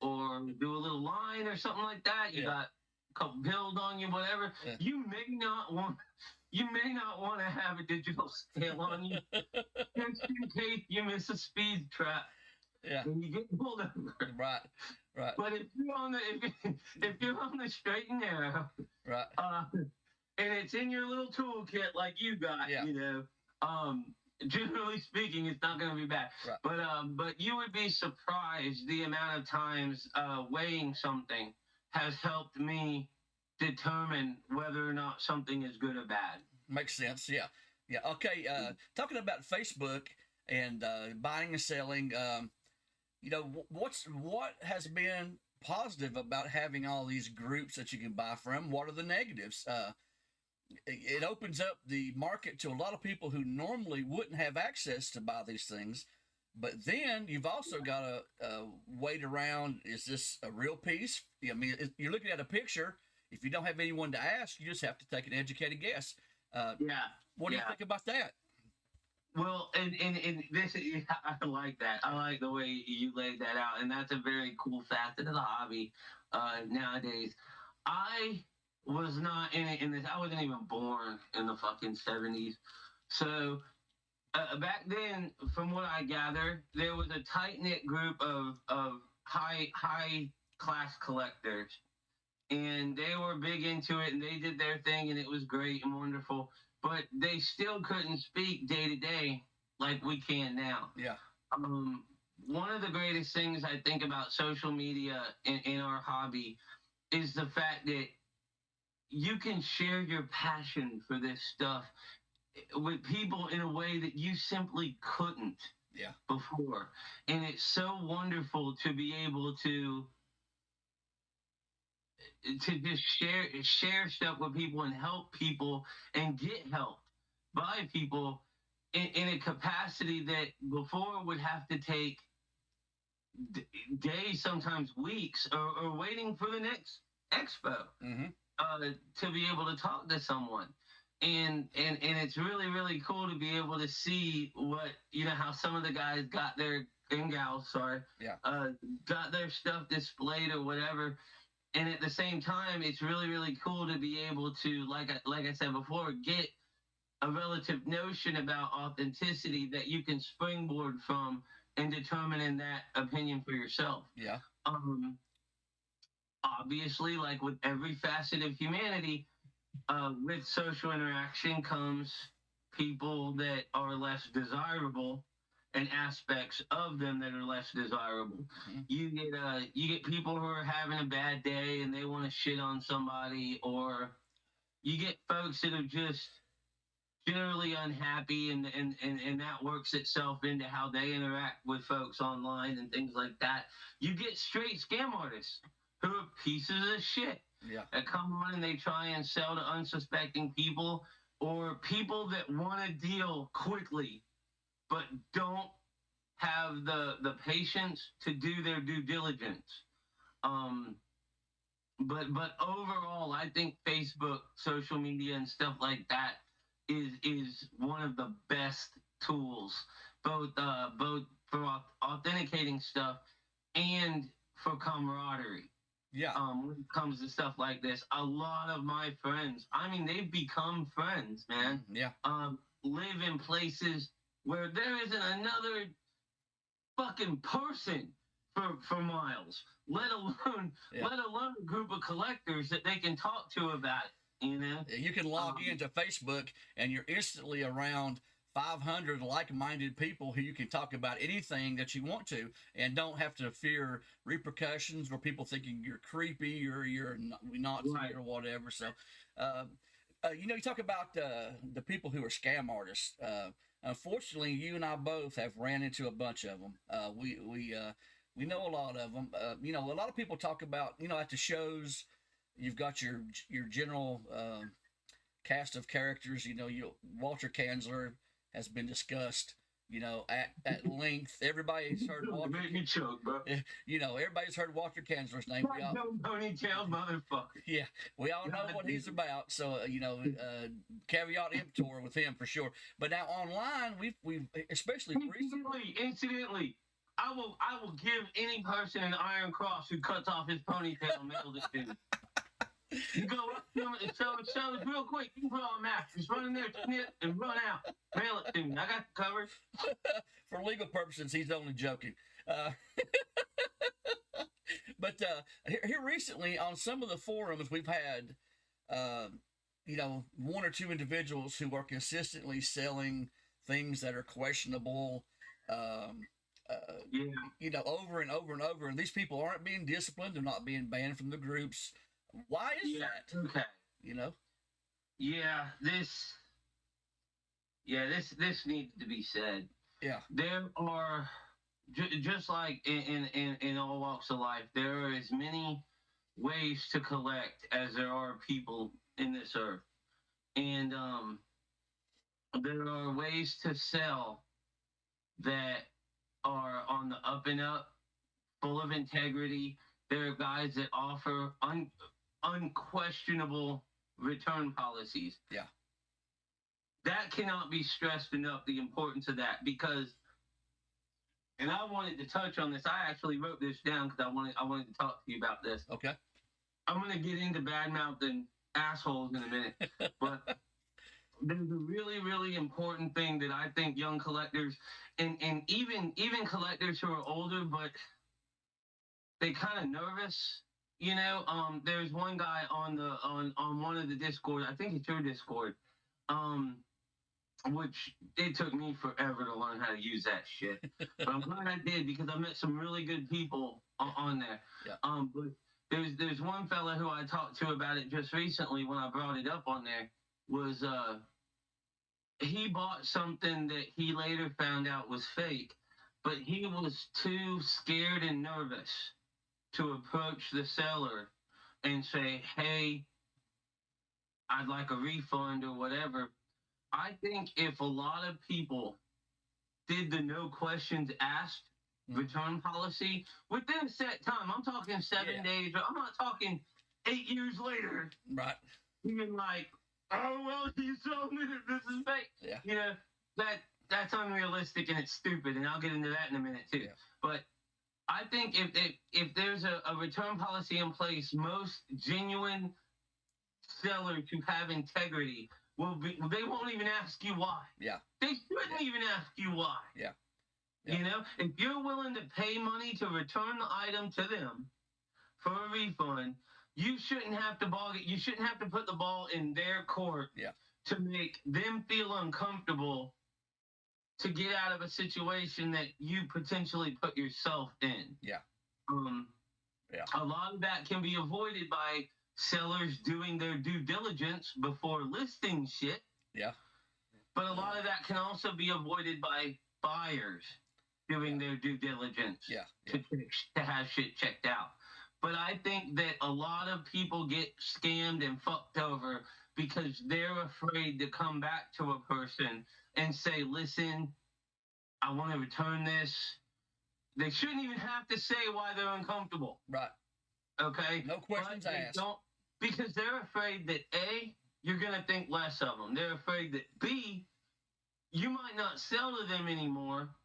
[SPEAKER 2] or do a little line or something like that, you got a couple pills on you, whatever. You may not want to have a digital scale on you, just in case you miss a speed trap.
[SPEAKER 1] Yeah.
[SPEAKER 2] And you get pulled over.
[SPEAKER 1] Right.
[SPEAKER 2] But if you're on the straight and narrow,
[SPEAKER 1] right,
[SPEAKER 2] and it's in your little toolkit like you got, generally speaking, it's not going to be bad.
[SPEAKER 1] Right.
[SPEAKER 2] But you would be surprised the amount of times weighing something has helped me determine whether or not something is good or bad.
[SPEAKER 1] Makes sense. Yeah. Okay. Talking about Facebook and buying and selling, what has been positive about having all these groups that you can buy from? What are the negatives? It opens up the market to a lot of people who normally wouldn't have access to buy these things. But then you've also got to wait around. Is this a real piece? I mean, you're looking at a picture. If you don't have anyone to ask, you just have to take an educated guess. What do you think about that?
[SPEAKER 2] Well, and this, I like that. I like the way you laid that out, and that's a very cool facet of the hobby nowadays. I was not in this. I wasn't even born in the fucking 70s. So back then, from what I gather, there was a tight knit group of high class collectors, and they were big into it, and they did their thing, and it was great and wonderful. But they still couldn't speak day to day like we can now.
[SPEAKER 1] Yeah.
[SPEAKER 2] One of the greatest things I think about social media in our hobby is the fact that you can share your passion for this stuff with people in a way that you simply couldn't before. And it's so wonderful to be able to just share stuff with people and help people and get help by people in a capacity that before would have to take days, sometimes weeks, or waiting for the next expo to be able to talk to someone. And it's really, really cool to be able to see what, how some of the guys got their, and gals, got their stuff displayed or whatever. And at the same time, it's really, really cool to be able to, like I said before, get a relative notion about authenticity that you can springboard from and determining that opinion for yourself.
[SPEAKER 1] Yeah.
[SPEAKER 2] Obviously, like with every facet of humanity, with social interaction comes people that are less desirable and aspects of them that are less desirable. You get people who are having a bad day and they want to shit on somebody, or you get folks that are just generally unhappy, and that works itself into how they interact with folks online and things like that. You get straight scam artists who are pieces of shit that come on and they try and sell to unsuspecting people, or people that want to deal quickly but don't have the patience to do their due diligence. But overall, I think Facebook, social media, and stuff like that is one of the best tools, both for authenticating stuff and for camaraderie.
[SPEAKER 1] Yeah.
[SPEAKER 2] When it comes to stuff like this, a lot of my friends, I mean, they've become friends, man. Live in places where there isn't another fucking person for miles, let alone a group of collectors that they can talk to about it. You know,
[SPEAKER 1] You can log into Facebook and you're instantly around 500 like-minded people who you can talk about anything that you want to, and don't have to fear repercussions or people thinking you're creepy or you're Nazi
[SPEAKER 2] Right.
[SPEAKER 1] or whatever. So, you talk about the people who are scam artists. Unfortunately, you and I both have ran into a bunch of them. We know a lot of them. A lot of people talk about, at the shows, you've got your general cast of characters. Walter Kanzler has been discussed, at length. Everybody's heard Walter.
[SPEAKER 2] Make me choke, bro.
[SPEAKER 1] Everybody's heard Walter Kanzler's name.
[SPEAKER 2] Ponytail motherfucker.
[SPEAKER 1] Yeah, we all know what he's about. So, caveat emptor with him for sure. But now online, we've especially recently.
[SPEAKER 2] Incidentally, I will give any person an Iron Cross who cuts off his ponytail and mails it to me. You go up to him and show it real quick. You can put on a mask. Just run in there, snip, and run out. Mail it to me. I got you covered.
[SPEAKER 1] For legal purposes, he's only joking. But here recently, on some of the forums, we've had, one or two individuals who are consistently selling things that are questionable, over and over and over. And these people aren't being disciplined. They're not being banned from the groups. Why is that?
[SPEAKER 2] Okay. This needs to be said.
[SPEAKER 1] Yeah.
[SPEAKER 2] There are, just like in all walks of life, there are as many ways to collect as there are people in this earth. And there are ways to sell that are on the up and up, full of integrity. There are guys that offer unquestionable return policies.
[SPEAKER 1] Yeah.
[SPEAKER 2] That cannot be stressed enough, the importance of that, because, and I wanted to touch on this. I actually wrote this down because I wanted to talk to you about this.
[SPEAKER 1] Okay.
[SPEAKER 2] I'm going to get into bad-mouthing assholes in a minute, but there's a really, really important thing that I think young collectors and even collectors who are older, but they kind of nervous. There's one guy on one of the Discord. I think it's your Discord, which it took me forever to learn how to use that shit. But I'm glad I did, because I met some really good people on there.
[SPEAKER 1] Yeah.
[SPEAKER 2] But there's one fella who I talked to about it just recently when I brought it up on there. Was he bought something that he later found out was fake, but he was too scared and nervous to approach the seller and say, hey, I'd like a refund or whatever. I think if a lot of people did the no questions asked return policy within a set time, I'm talking 7 days, I'm not talking 8 years later.
[SPEAKER 1] Right.
[SPEAKER 2] Even like, oh, well, you told me that this is fake.
[SPEAKER 1] Yeah.
[SPEAKER 2] That's unrealistic and it's stupid, and I'll get into that in a minute too.
[SPEAKER 1] Yeah.
[SPEAKER 2] But I think if there's a return policy in place, most genuine sellers who have integrity they won't even ask you why.
[SPEAKER 1] Yeah.
[SPEAKER 2] They shouldn't even ask you why.
[SPEAKER 1] Yeah.
[SPEAKER 2] If you're willing to pay money to return the item to them for a refund, you shouldn't have to you shouldn't have to put the ball in their court to make them feel uncomfortable to get out of a situation that you potentially put yourself in.
[SPEAKER 1] Yeah.
[SPEAKER 2] A lot of that can be avoided by sellers doing their due diligence before listing shit.
[SPEAKER 1] Yeah.
[SPEAKER 2] But a lot of that can also be avoided by buyers doing their due diligence to have shit checked out. But I think that a lot of people get scammed and fucked over because they're afraid to come back to a person and say, listen, I want to return this. They shouldn't even have to say why they're uncomfortable.
[SPEAKER 1] Right.
[SPEAKER 2] Okay?
[SPEAKER 1] No questions asked.
[SPEAKER 2] Because they're afraid that A, you're going to think less of them. They're afraid that B, you might not sell to them anymore.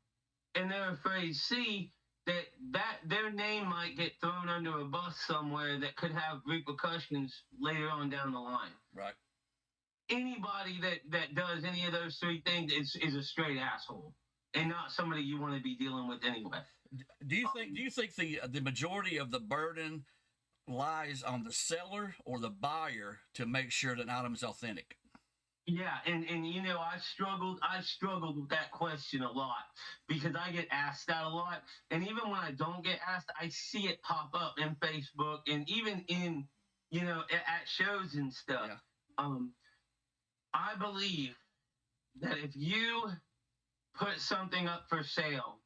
[SPEAKER 2] And they're afraid C, that their name might get thrown under a bus somewhere that could have repercussions later on down the line.
[SPEAKER 1] Right.
[SPEAKER 2] Anybody that does any of those three things is a straight asshole. and not somebody you want to be dealing with anyway.
[SPEAKER 1] Do you think the majority of the burden lies on the seller or the buyer to make sure that an item is authentic?
[SPEAKER 2] Yeah, and you know, I struggled with that question a lot because I get asked that a lot. And even when I don't get asked, I see it pop up in Facebook and even in, you know, at shows and stuff.
[SPEAKER 1] Yeah.
[SPEAKER 2] I believe that if you put something up for sale,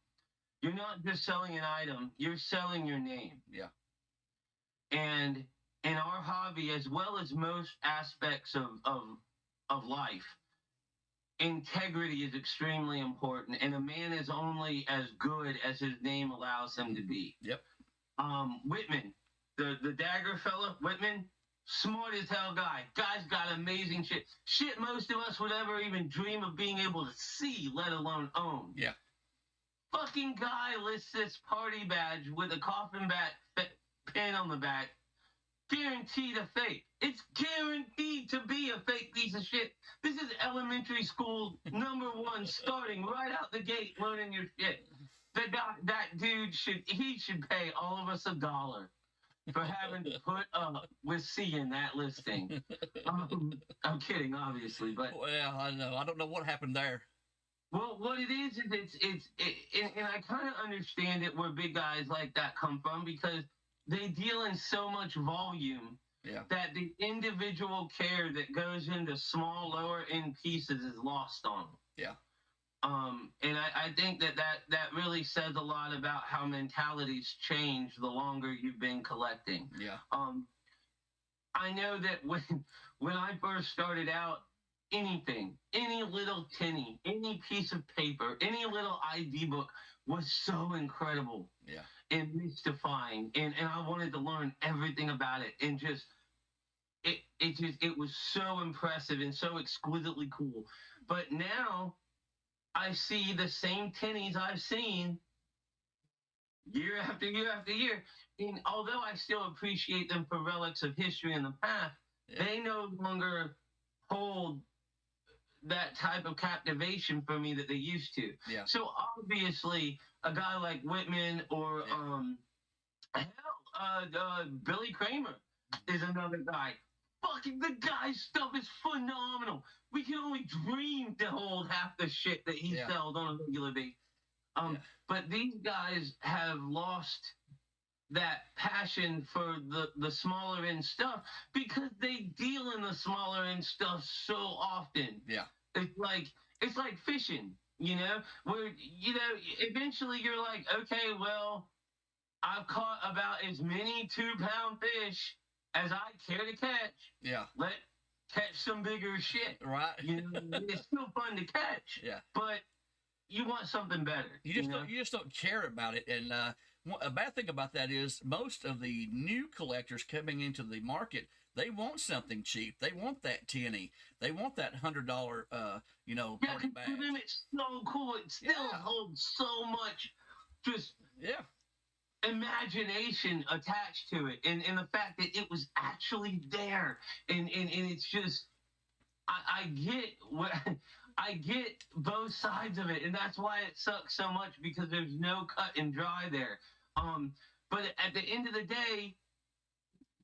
[SPEAKER 2] you're not just selling an item, you're selling your name.
[SPEAKER 1] Yeah.
[SPEAKER 2] And in our hobby, as well as most aspects of life, integrity is extremely important, and a man is only as good as his name allows him to be.
[SPEAKER 1] Yep.
[SPEAKER 2] Whitman, the dagger fella, Whitman, smart as hell guy. Guy's got amazing shit. Shit most of us would ever even dream of being able to see, let alone own.
[SPEAKER 1] Yeah.
[SPEAKER 2] Fucking guy lists this party badge with a coffin bat pin on the back. Guaranteed a fake. It's guaranteed to be a fake piece of shit. This is elementary school #1, starting right out the gate, learning your shit. That dude should pay all of us $1 for having to put up with seeing that listing. I'm kidding, obviously, but
[SPEAKER 1] well, I know. I don't know what happened there.
[SPEAKER 2] Well, what it is and I kind of understand it where big guys like that come from because they deal in so much volume that the individual care that goes into small, lower end pieces is lost on them.
[SPEAKER 1] Yeah.
[SPEAKER 2] And I think that really says a lot about how mentalities change the longer you've been collecting.
[SPEAKER 1] Yeah.
[SPEAKER 2] I know that when I first started out, anything, any little tinny, any piece of paper, any little ID book was so incredible.
[SPEAKER 1] Yeah.
[SPEAKER 2] And mystifying, and I wanted to learn everything about it, and it was so impressive and so exquisitely cool. But now I see the same tinnies I've seen year after year after year, and although I still appreciate them for relics of history in the past, they no longer hold that type of captivation for me that they used to.
[SPEAKER 1] Yeah.
[SPEAKER 2] So obviously, a guy like Whitman or Billy Kramer is another guy. Fucking the guy's stuff is phenomenal. We can only dream to hold half the shit that he sells on a regular basis. But these guys have lost that passion for the smaller end stuff because they deal in the smaller end stuff so often.
[SPEAKER 1] Yeah.
[SPEAKER 2] It's like fishing, you know, where, you know, eventually you're like, okay, well, I've caught about as many 2-pound fish as I care to catch.
[SPEAKER 1] Yeah.
[SPEAKER 2] Let's catch some bigger shit.
[SPEAKER 1] Right.
[SPEAKER 2] You know, it's still fun to catch.
[SPEAKER 1] Yeah.
[SPEAKER 2] But you want something better.
[SPEAKER 1] You just don't care about it. And a bad thing about that is most of the new collectors coming into the market, they want something cheap. They want that tinny. They want that $100, party bag.
[SPEAKER 2] For them it's so cool. It still holds so much, just imagination attached to it, and the fact that it was actually there, and it's just, I get both sides of it, and that's why it sucks so much because there's no cut and dry there. But at the end of the day,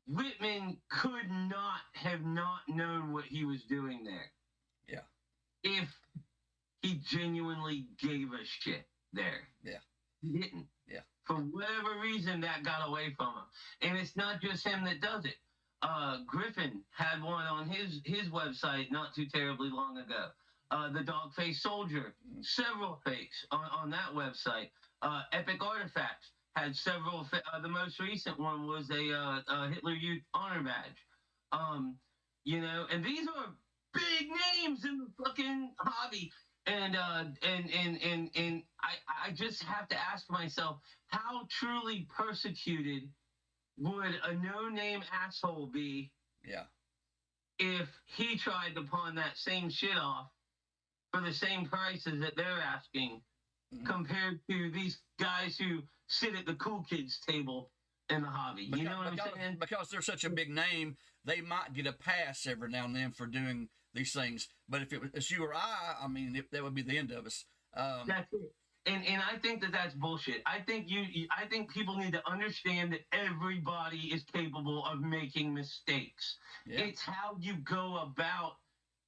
[SPEAKER 2] Whitman could not have not known what he was doing there.
[SPEAKER 1] Yeah.
[SPEAKER 2] If he genuinely gave a shit there.
[SPEAKER 1] Yeah.
[SPEAKER 2] He didn't.
[SPEAKER 1] Yeah.
[SPEAKER 2] For whatever reason, that got away from him. And it's not just him that does it. Griffin had one on his website not too terribly long ago. The Dog-Faced Soldier, several fakes on that website. Epic Artifacts had several. The most recent one was a Hitler Youth honor badge. And these are big names in the fucking hobby. And I just have to ask myself, how truly persecuted would a no-name asshole be?
[SPEAKER 1] Yeah.
[SPEAKER 2] If he tried to pawn that same shit off for the same prices that they're asking, compared to these guys who sit at the cool kids table in the hobby. You know what I'm saying?
[SPEAKER 1] Because they're such a big name, they might get a pass every now and then for doing these things. But if it was you or I mean, that would be the end of us.
[SPEAKER 2] That's it. And I think that that's bullshit. I think I think people need to understand that everybody is capable of making mistakes.
[SPEAKER 1] Yeah.
[SPEAKER 2] It's how you go about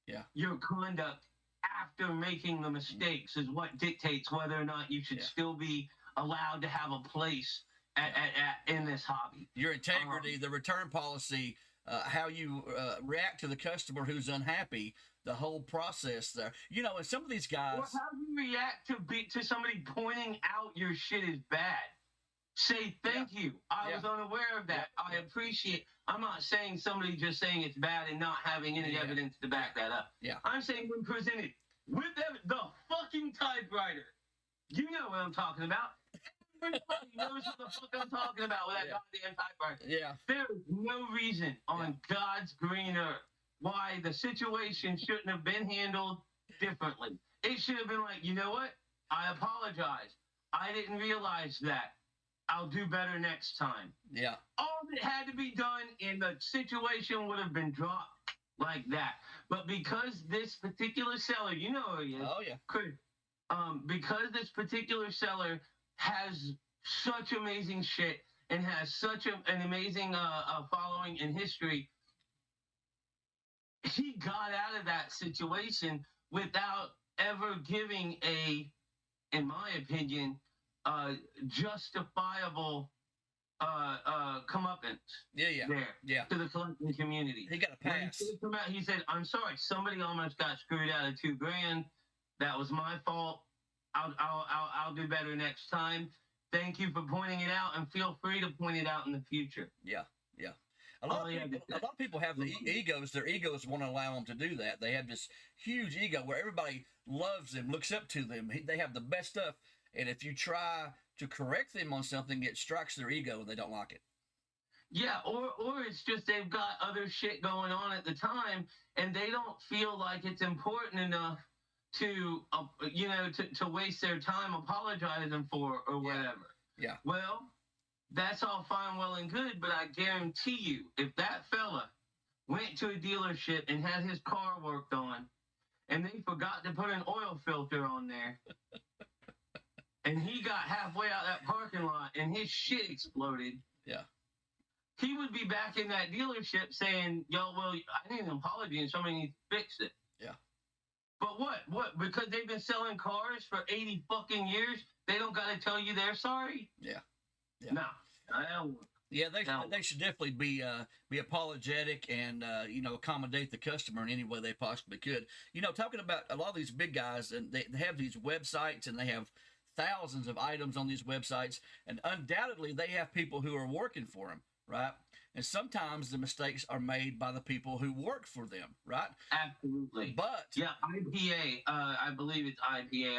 [SPEAKER 1] Yeah.
[SPEAKER 2] your conduct after making the mistakes is what dictates whether or not you should still be allowed to have a place in this hobby.
[SPEAKER 1] Your integrity, the return policy, how you react to the customer who's unhappy, the whole process there. You know, and some of these guys.
[SPEAKER 2] Or how you react to somebody pointing out your shit is bad. Say thank you. I was unaware of that. I appreciate. I'm not saying somebody just saying it's bad and not having any evidence to back that up.
[SPEAKER 1] Yeah.
[SPEAKER 2] I'm saying when presented with the fucking typewriter, you know what I'm talking about. Everybody knows what the fuck I'm talking about with that goddamn typewriter.
[SPEAKER 1] Yeah.
[SPEAKER 2] There is no reason on God's green earth why the situation shouldn't have been handled differently. It should have been like, you know what? I apologize. I didn't realize that. I'll do better next time.
[SPEAKER 1] Yeah.
[SPEAKER 2] All that had to be done and the situation would have been dropped like that. But because this particular seller, you know who he is.
[SPEAKER 1] Oh, yeah.
[SPEAKER 2] Chris, because this particular seller has such amazing shit and has such an amazing following in history, he got out of that situation without ever giving in my opinion, justifiable comeuppance.
[SPEAKER 1] Yeah.
[SPEAKER 2] To the collecting community.
[SPEAKER 1] He got a pass.
[SPEAKER 2] He said, "I'm sorry, somebody almost got screwed out of $2,000. That was my fault. I'll do better next time. Thank you for pointing it out, and feel free to point it out in the future."
[SPEAKER 1] Yeah. A lot of people have the egos. Their egos won't allow them to do that. They have this huge ego where everybody loves them, looks up to them. They have the best stuff. And if you try to correct them on something, it strikes their ego and they don't like it.
[SPEAKER 2] Yeah, or it's just they've got other shit going on at the time and they don't feel like it's important enough to, to waste their time apologizing for or whatever.
[SPEAKER 1] Yeah.
[SPEAKER 2] Well, that's all fine, well, and good, but I guarantee you, if that fella went to a dealership and had his car worked on and they forgot to put an oil filter on there, and he got halfway out that parking lot and his shit exploded.
[SPEAKER 1] Yeah.
[SPEAKER 2] He would be back in that dealership saying, "Yo, well, I need an apology and somebody needs to fix it."
[SPEAKER 1] Yeah.
[SPEAKER 2] But what? Because they've been selling cars for 80 fucking years, they don't got to tell you they're sorry?
[SPEAKER 1] Yeah.
[SPEAKER 2] No. I don't.
[SPEAKER 1] Yeah, they should definitely be apologetic and accommodate the customer in any way they possibly could. Talking about a lot of these big guys, and they have these websites and they have thousands of items on these websites, and undoubtedly they have people who are working for them, right? And sometimes the mistakes are made by the people who work for them, right?
[SPEAKER 2] Absolutely.
[SPEAKER 1] But
[SPEAKER 2] yeah, IPA, I believe it's IPA.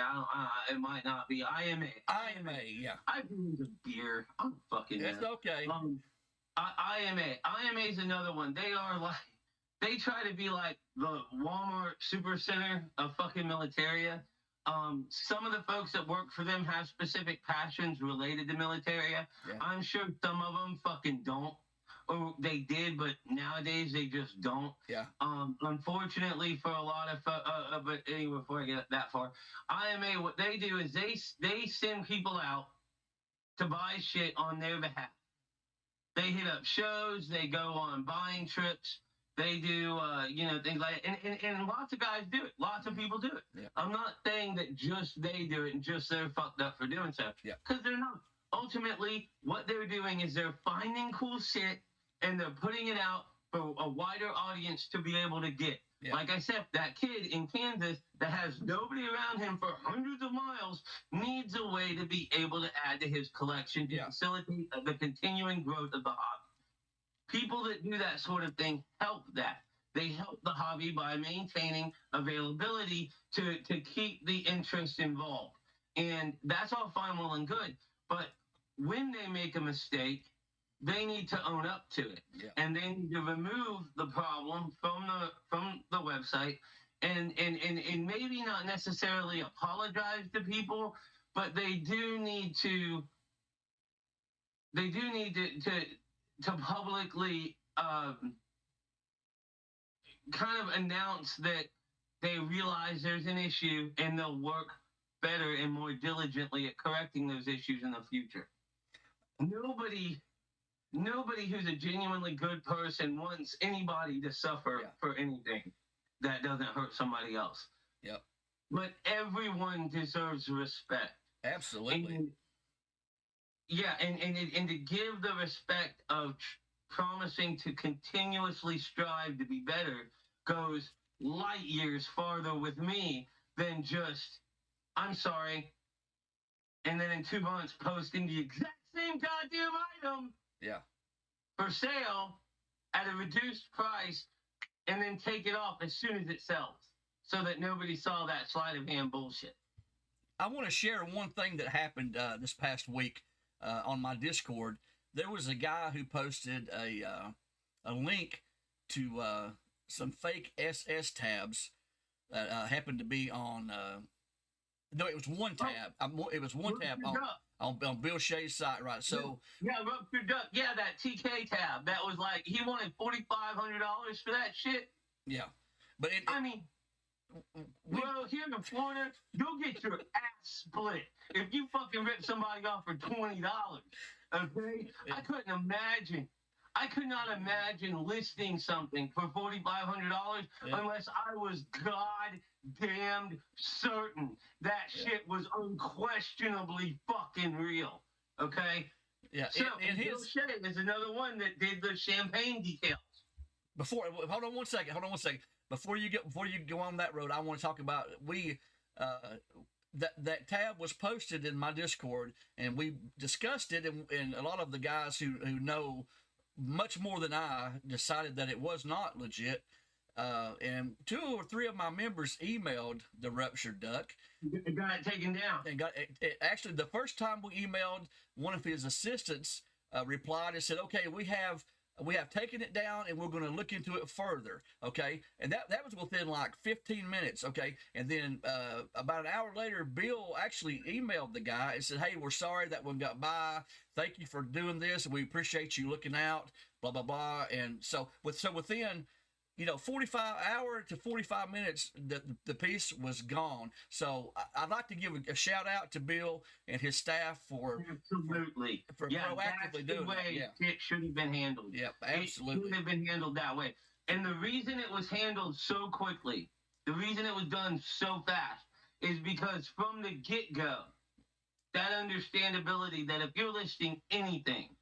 [SPEAKER 2] It might not be IMA.
[SPEAKER 1] IMA, yeah.
[SPEAKER 2] IPA is a beer. I'm fucking.
[SPEAKER 1] It's okay.
[SPEAKER 2] IMA is another one. They try to be like the Walmart Supercenter of fucking Militaria. Some of the folks that work for them have specific passions related to Militaria.
[SPEAKER 1] Yeah.
[SPEAKER 2] I'm sure some of them fucking don't. Or they did, but nowadays they just don't.
[SPEAKER 1] Yeah.
[SPEAKER 2] Unfortunately for a lot of, but anyway, before I get that far, IMA, what they do is they send people out to buy shit on their behalf. They hit up shows, they go on buying trips, they do, things like that. And lots of guys do it. Lots of people do it.
[SPEAKER 1] Yeah.
[SPEAKER 2] I'm not saying that just they do it and just they're fucked up for doing so.
[SPEAKER 1] Yeah.
[SPEAKER 2] Because they're not. Ultimately, what they're doing is they're finding cool shit and they're putting it out for a wider audience to be able to get.
[SPEAKER 1] Yeah.
[SPEAKER 2] Like I said, that kid in Kansas that has nobody around him for hundreds of miles needs a way to be able to add to his collection to facilitate the continuing growth of the hobby. People that do that sort of thing help that. They help the hobby by maintaining availability to keep the interest involved. And that's all fine, well, and good. But when they make a mistake, they need to own up to it, and they need to remove the problem from the website, and maybe not necessarily apologize to people, but they do need to publicly kind of announce that they realize there's an issue and they'll work better and more diligently at correcting those issues in the future. Nobody who's a genuinely good person wants anybody to suffer for anything that doesn't hurt somebody else.
[SPEAKER 1] Yep.
[SPEAKER 2] But everyone deserves respect.
[SPEAKER 1] Absolutely.
[SPEAKER 2] And to give the respect of promising to continuously strive to be better goes light years farther with me than just, I'm sorry, and then in 2 months posting the exact same goddamn item for sale at a reduced price and then take it off as soon as it sells so that nobody saw that sleight of hand bullshit.
[SPEAKER 1] I want to share one thing that happened this past week on my Discord. There was a guy who posted a link to some fake SS tabs that happened to be on. No, it was one tab. It was one tab on Bill Shea's site, right? So
[SPEAKER 2] Rupture Duck. Yeah, that TK tab. That was like he wanted $4,500 for that shit.
[SPEAKER 1] Yeah, but
[SPEAKER 2] well, here in Florida, go get your ass split if you fucking rip somebody off for $20. Okay, I could not imagine listing something for $4,500 unless I was goddamned certain that shit was unquestionably fucking real. Okay.
[SPEAKER 1] Yeah.
[SPEAKER 2] So Bill Shea is another one that did the champagne decals.
[SPEAKER 1] Hold on one second. Before you go on that road, I want to talk about that tab was posted in my Discord, and we discussed it, and a lot of the guys who know much more than I decided that it was not legit. And 2 or 3 of my members emailed the Ruptured Duck.
[SPEAKER 2] And got it taken down.
[SPEAKER 1] And got it. Actually, the first time we emailed, one of his assistants replied and said, "Okay, we have taken it down, and we're going to look into it further." Okay, and that was within like 15 minutes. Okay, and then about an hour later, Bill actually emailed the guy and said, "Hey, we're sorry that one got by. Thank you for doing this. We appreciate you looking out. Blah blah blah." And so within 45 to 45 minutes, the piece was gone. So I'd like to give a shout out to Bill and his staff for proactively doing it.
[SPEAKER 2] It should have been handled.
[SPEAKER 1] Yeah, absolutely.
[SPEAKER 2] It should have been handled that way. And the reason it was handled so quickly, the reason it was done so fast, is because from the get-go, that understandability that if you're listing anything,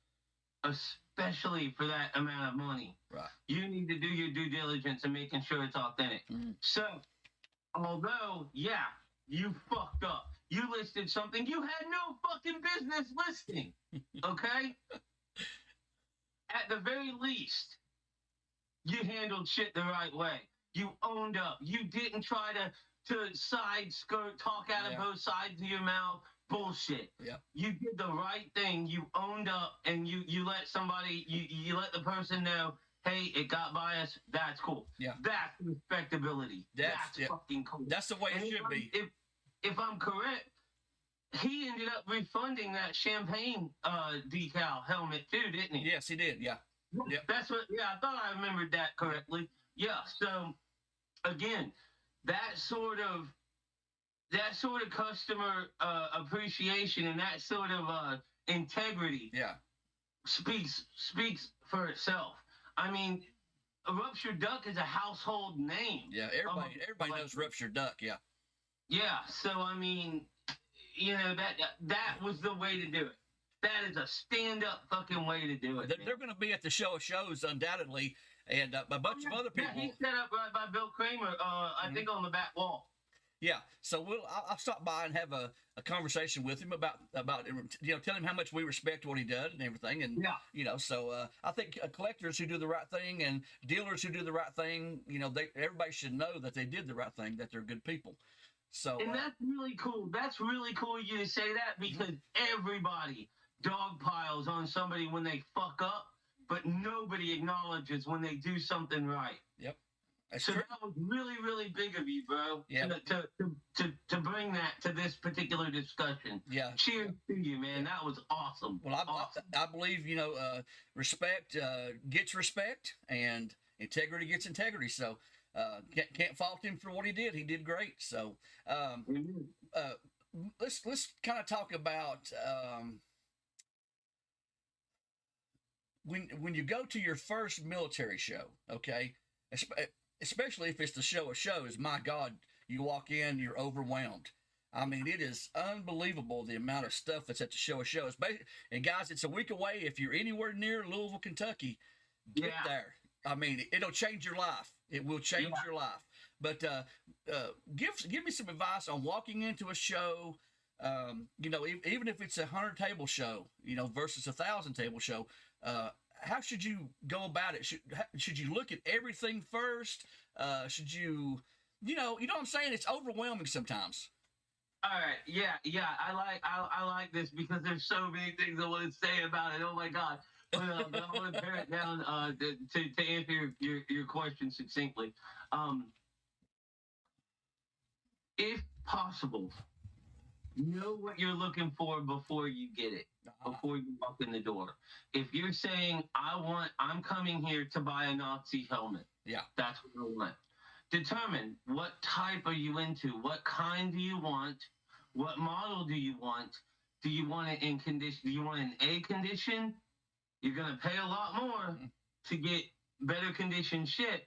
[SPEAKER 2] especially for that amount of money,
[SPEAKER 1] right,
[SPEAKER 2] you need to do your due diligence and making sure it's authentic.
[SPEAKER 1] Mm-hmm.
[SPEAKER 2] So, although, you fucked up. You listed something you had no fucking business listing, okay? At the very least, you handled shit the right way. You owned up. You didn't try to side skirt, talk out of both sides of your mouth. Bullshit.
[SPEAKER 1] Yeah.
[SPEAKER 2] You did the right thing. You owned up, and you let somebody, you let the person know, hey, it got by us. That's cool.
[SPEAKER 1] Yeah.
[SPEAKER 2] That's respectability. That's fucking cool.
[SPEAKER 1] That's the way it should be.
[SPEAKER 2] If I'm correct, he ended up refunding that champagne decal helmet too, didn't he?
[SPEAKER 1] Yes, he did. Yeah.
[SPEAKER 2] Yep. That's what. Yeah, I thought I remembered that correctly. Yeah. So again, that sort of customer appreciation and that sort of integrity speaks for itself. I mean, a Ruptured Duck is a household name.
[SPEAKER 1] Yeah, everybody knows Ruptured Duck. Yeah.
[SPEAKER 2] Yeah. So I mean, that was the way to do it. That is a stand-up fucking way to do it.
[SPEAKER 1] They're going to be at the show of shows undoubtedly, and a bunch of other people.
[SPEAKER 2] Yeah, he's set up right by Bill Kramer. I think on the back wall.
[SPEAKER 1] Yeah, so I'll stop by and have a conversation with him about tell him how much we respect what he does and everything, and so I think collectors who do the right thing and dealers who do the right thing, everybody should know that they did the right thing, that they're good people. So
[SPEAKER 2] and that's really cool. That's really cool of you to say that, because everybody dogpiles on somebody when they fuck up, but nobody acknowledges when they do something right.
[SPEAKER 1] Yep.
[SPEAKER 2] So that was really, really big of you, bro.
[SPEAKER 1] Yeah.
[SPEAKER 2] To bring that to this particular discussion.
[SPEAKER 1] Yeah.
[SPEAKER 2] Cheers to you, man. That was awesome.
[SPEAKER 1] Well, I believe respect gets respect, and integrity gets integrity. So can't fault him for what he did. He did great. So let's kind of talk about when you go to your first military show, okay? Especially if it's the show of shows. My God, you walk in, you're overwhelmed. I mean, it is unbelievable the amount of stuff that's at the show of shows. And guys, it's a week away. If you're anywhere near Louisville, Kentucky, get there. I mean, it'll change your life. It will change your life. But give me some advice on walking into a show. You know, even if it's a 100-table show, you know, versus a 1,000-table show, how should you go about it? Should you look at everything first? Should you, you know what I'm saying? It's overwhelming sometimes.
[SPEAKER 2] All right, yeah. I like this because there's so many things I want to say about it. Oh my God. But I want to pare it down to answer your question succinctly. If possible, know what you're looking for before you get it, before you walk in the door. If you're saying, I'm coming here to buy a Nazi helmet.
[SPEAKER 1] Yeah.
[SPEAKER 2] That's what I want. Determine what type are you into? What kind do you want? What model do you want? Do you want it in condition? Do you want an A condition? You're going to pay a lot more to get better condition shit.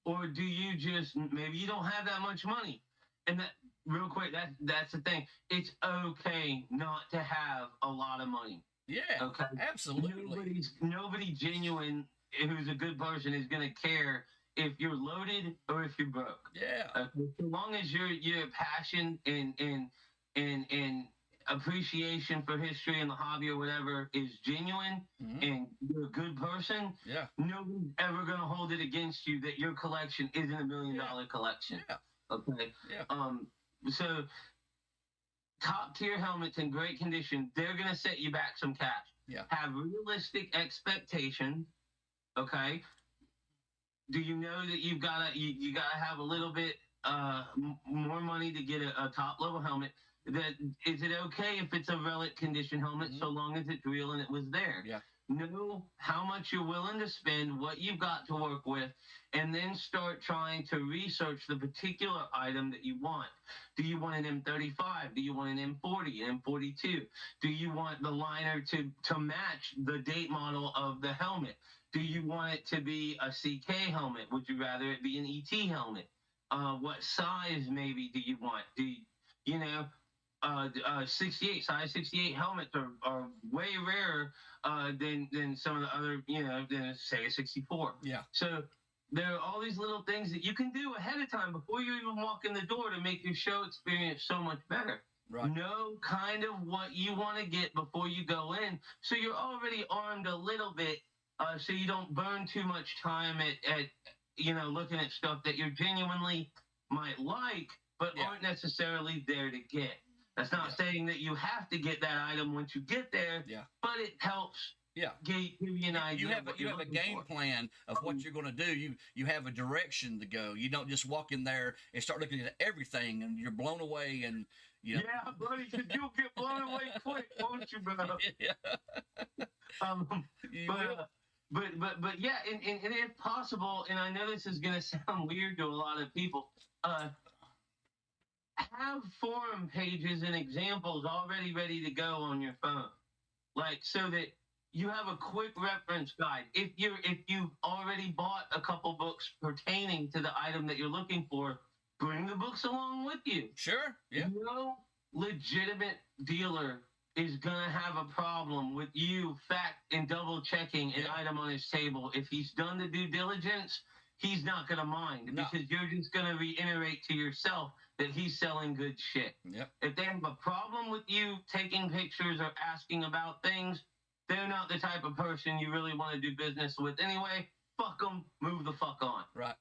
[SPEAKER 2] Or do you just, maybe you don't have that much money. And that, real quick, that's the thing. It's okay not to have a lot of money.
[SPEAKER 1] Yeah,
[SPEAKER 2] okay?
[SPEAKER 1] Absolutely.
[SPEAKER 2] Nobody genuine who's a good person is going to care if you're loaded or if you're broke.
[SPEAKER 1] Yeah.
[SPEAKER 2] So long as your passion and appreciation for history and the hobby or whatever is genuine and you're a good person, nobody's ever going to hold it against you that your collection isn't $1 million collection.
[SPEAKER 1] Yeah.
[SPEAKER 2] Okay.
[SPEAKER 1] Yeah.
[SPEAKER 2] So top tier helmets in great condition, they're going to set you back some cash.
[SPEAKER 1] Yeah.
[SPEAKER 2] Have realistic expectations. Okay. Do you know that you gotta have a little bit more money to get a top level helmet? That is it okay if it's a relic condition helmet so long as it's real and it was there?
[SPEAKER 1] Yeah.
[SPEAKER 2] Know how much you're willing to spend, what you've got to work with, and then start trying to research the particular item that you want. Do you want an M35? Do you want an M40, an M42? Do you want the liner to match the date model of the helmet? Do you want it to be a CK helmet? Would you rather it be an ET helmet? What size maybe do you want? Size 68 helmets are way rarer than some of the other, than say a 64.
[SPEAKER 1] Yeah.
[SPEAKER 2] So there are all these little things that you can do ahead of time before you even walk in the door to make your show experience so much better.
[SPEAKER 1] Right.
[SPEAKER 2] Know kind of what you want to get before you go in, so you're already armed a little bit, so you don't burn too much time at looking at stuff that you genuinely might like, but aren't necessarily there to get. That's not saying that you have to get that item once you get there, but it helps give you an idea.
[SPEAKER 1] You have a game plan of what you're going to do. You have a direction to go. You don't just walk in there and start looking at everything and you're blown away and
[SPEAKER 2] Yeah, buddy, because you'll get blown away quick, won't you, brother? But yeah, and if possible, and I know this is going to sound weird to a lot of people, have forum pages and examples already ready to go on your phone, like so that you have a quick reference guide. If you've already bought a couple books pertaining to the item that you're looking for, bring the books along with you.
[SPEAKER 1] Sure. Yeah.
[SPEAKER 2] No legitimate dealer is gonna have a problem with you fact and double checking an item on his table. If he's done the due diligence, he's not gonna mind because you're just gonna reiterate to yourself that he's selling good shit.
[SPEAKER 1] Yep.
[SPEAKER 2] If they have a problem with you taking pictures or asking about things, they're not the type of person you really want to do business with anyway. Fuck them, move the fuck on.
[SPEAKER 1] Right.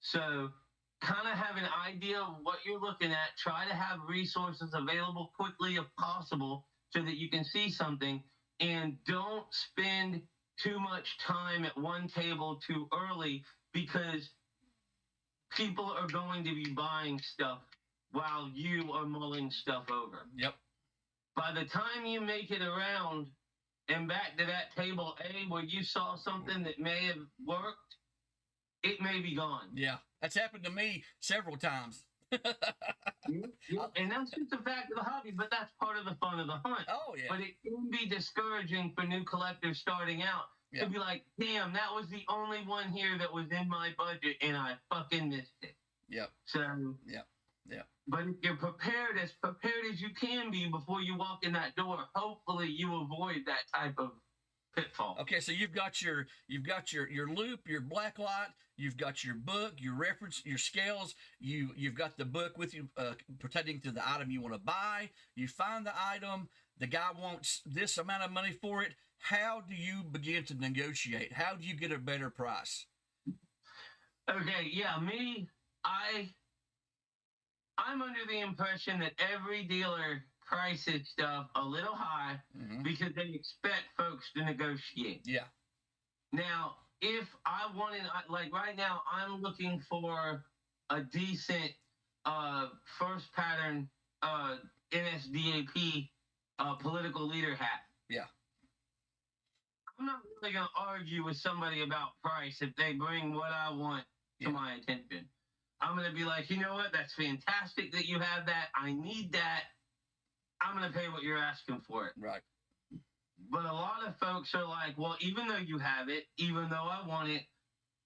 [SPEAKER 2] So kind of have an idea of what you're looking at. Try to have resources available quickly if possible so that you can see something, and don't spend too much time at one table too early because people are going to be buying stuff while you are mulling stuff over.
[SPEAKER 1] Yep.
[SPEAKER 2] By the time you make it around and back to that table A where you saw something that may have worked, it may be gone.
[SPEAKER 1] Yeah. That's happened to me several times.
[SPEAKER 2] And that's just the fact of the hobby, but that's part of the fun of the hunt.
[SPEAKER 1] Oh yeah.
[SPEAKER 2] But it can be discouraging for new collectors starting out
[SPEAKER 1] Yeah.
[SPEAKER 2] to be like, damn, that was the only one here that was in my budget and I fucking missed it.
[SPEAKER 1] Yep.
[SPEAKER 2] So
[SPEAKER 1] Yep. Yep.
[SPEAKER 2] But if you're prepared as you can be before you walk in that door, hopefully you avoid that type of pitfall.
[SPEAKER 1] Okay, so you've got your loop, your black light, you've got your book, your reference, your scales. You've got the book with you pertaining to the item you want to buy. You find the item. The guy wants this amount of money for it. How do you begin to negotiate? How do you get a better price?
[SPEAKER 2] Okay, yeah, I'm under the impression that every dealer prices stuff a little high because they expect folks to negotiate.
[SPEAKER 1] Yeah.
[SPEAKER 2] Now, if I wanted, like right now, I'm looking for a decent first pattern NSDAP political leader hat.
[SPEAKER 1] Yeah.
[SPEAKER 2] I'm not really going to argue with somebody about price if they bring what I want to my attention. I'm going to be like, you know what? That's fantastic that you have that. I need that. I'm going to pay what you're asking for it.
[SPEAKER 1] Right.
[SPEAKER 2] But a lot of folks are like, well, even though you have it, even though I want it,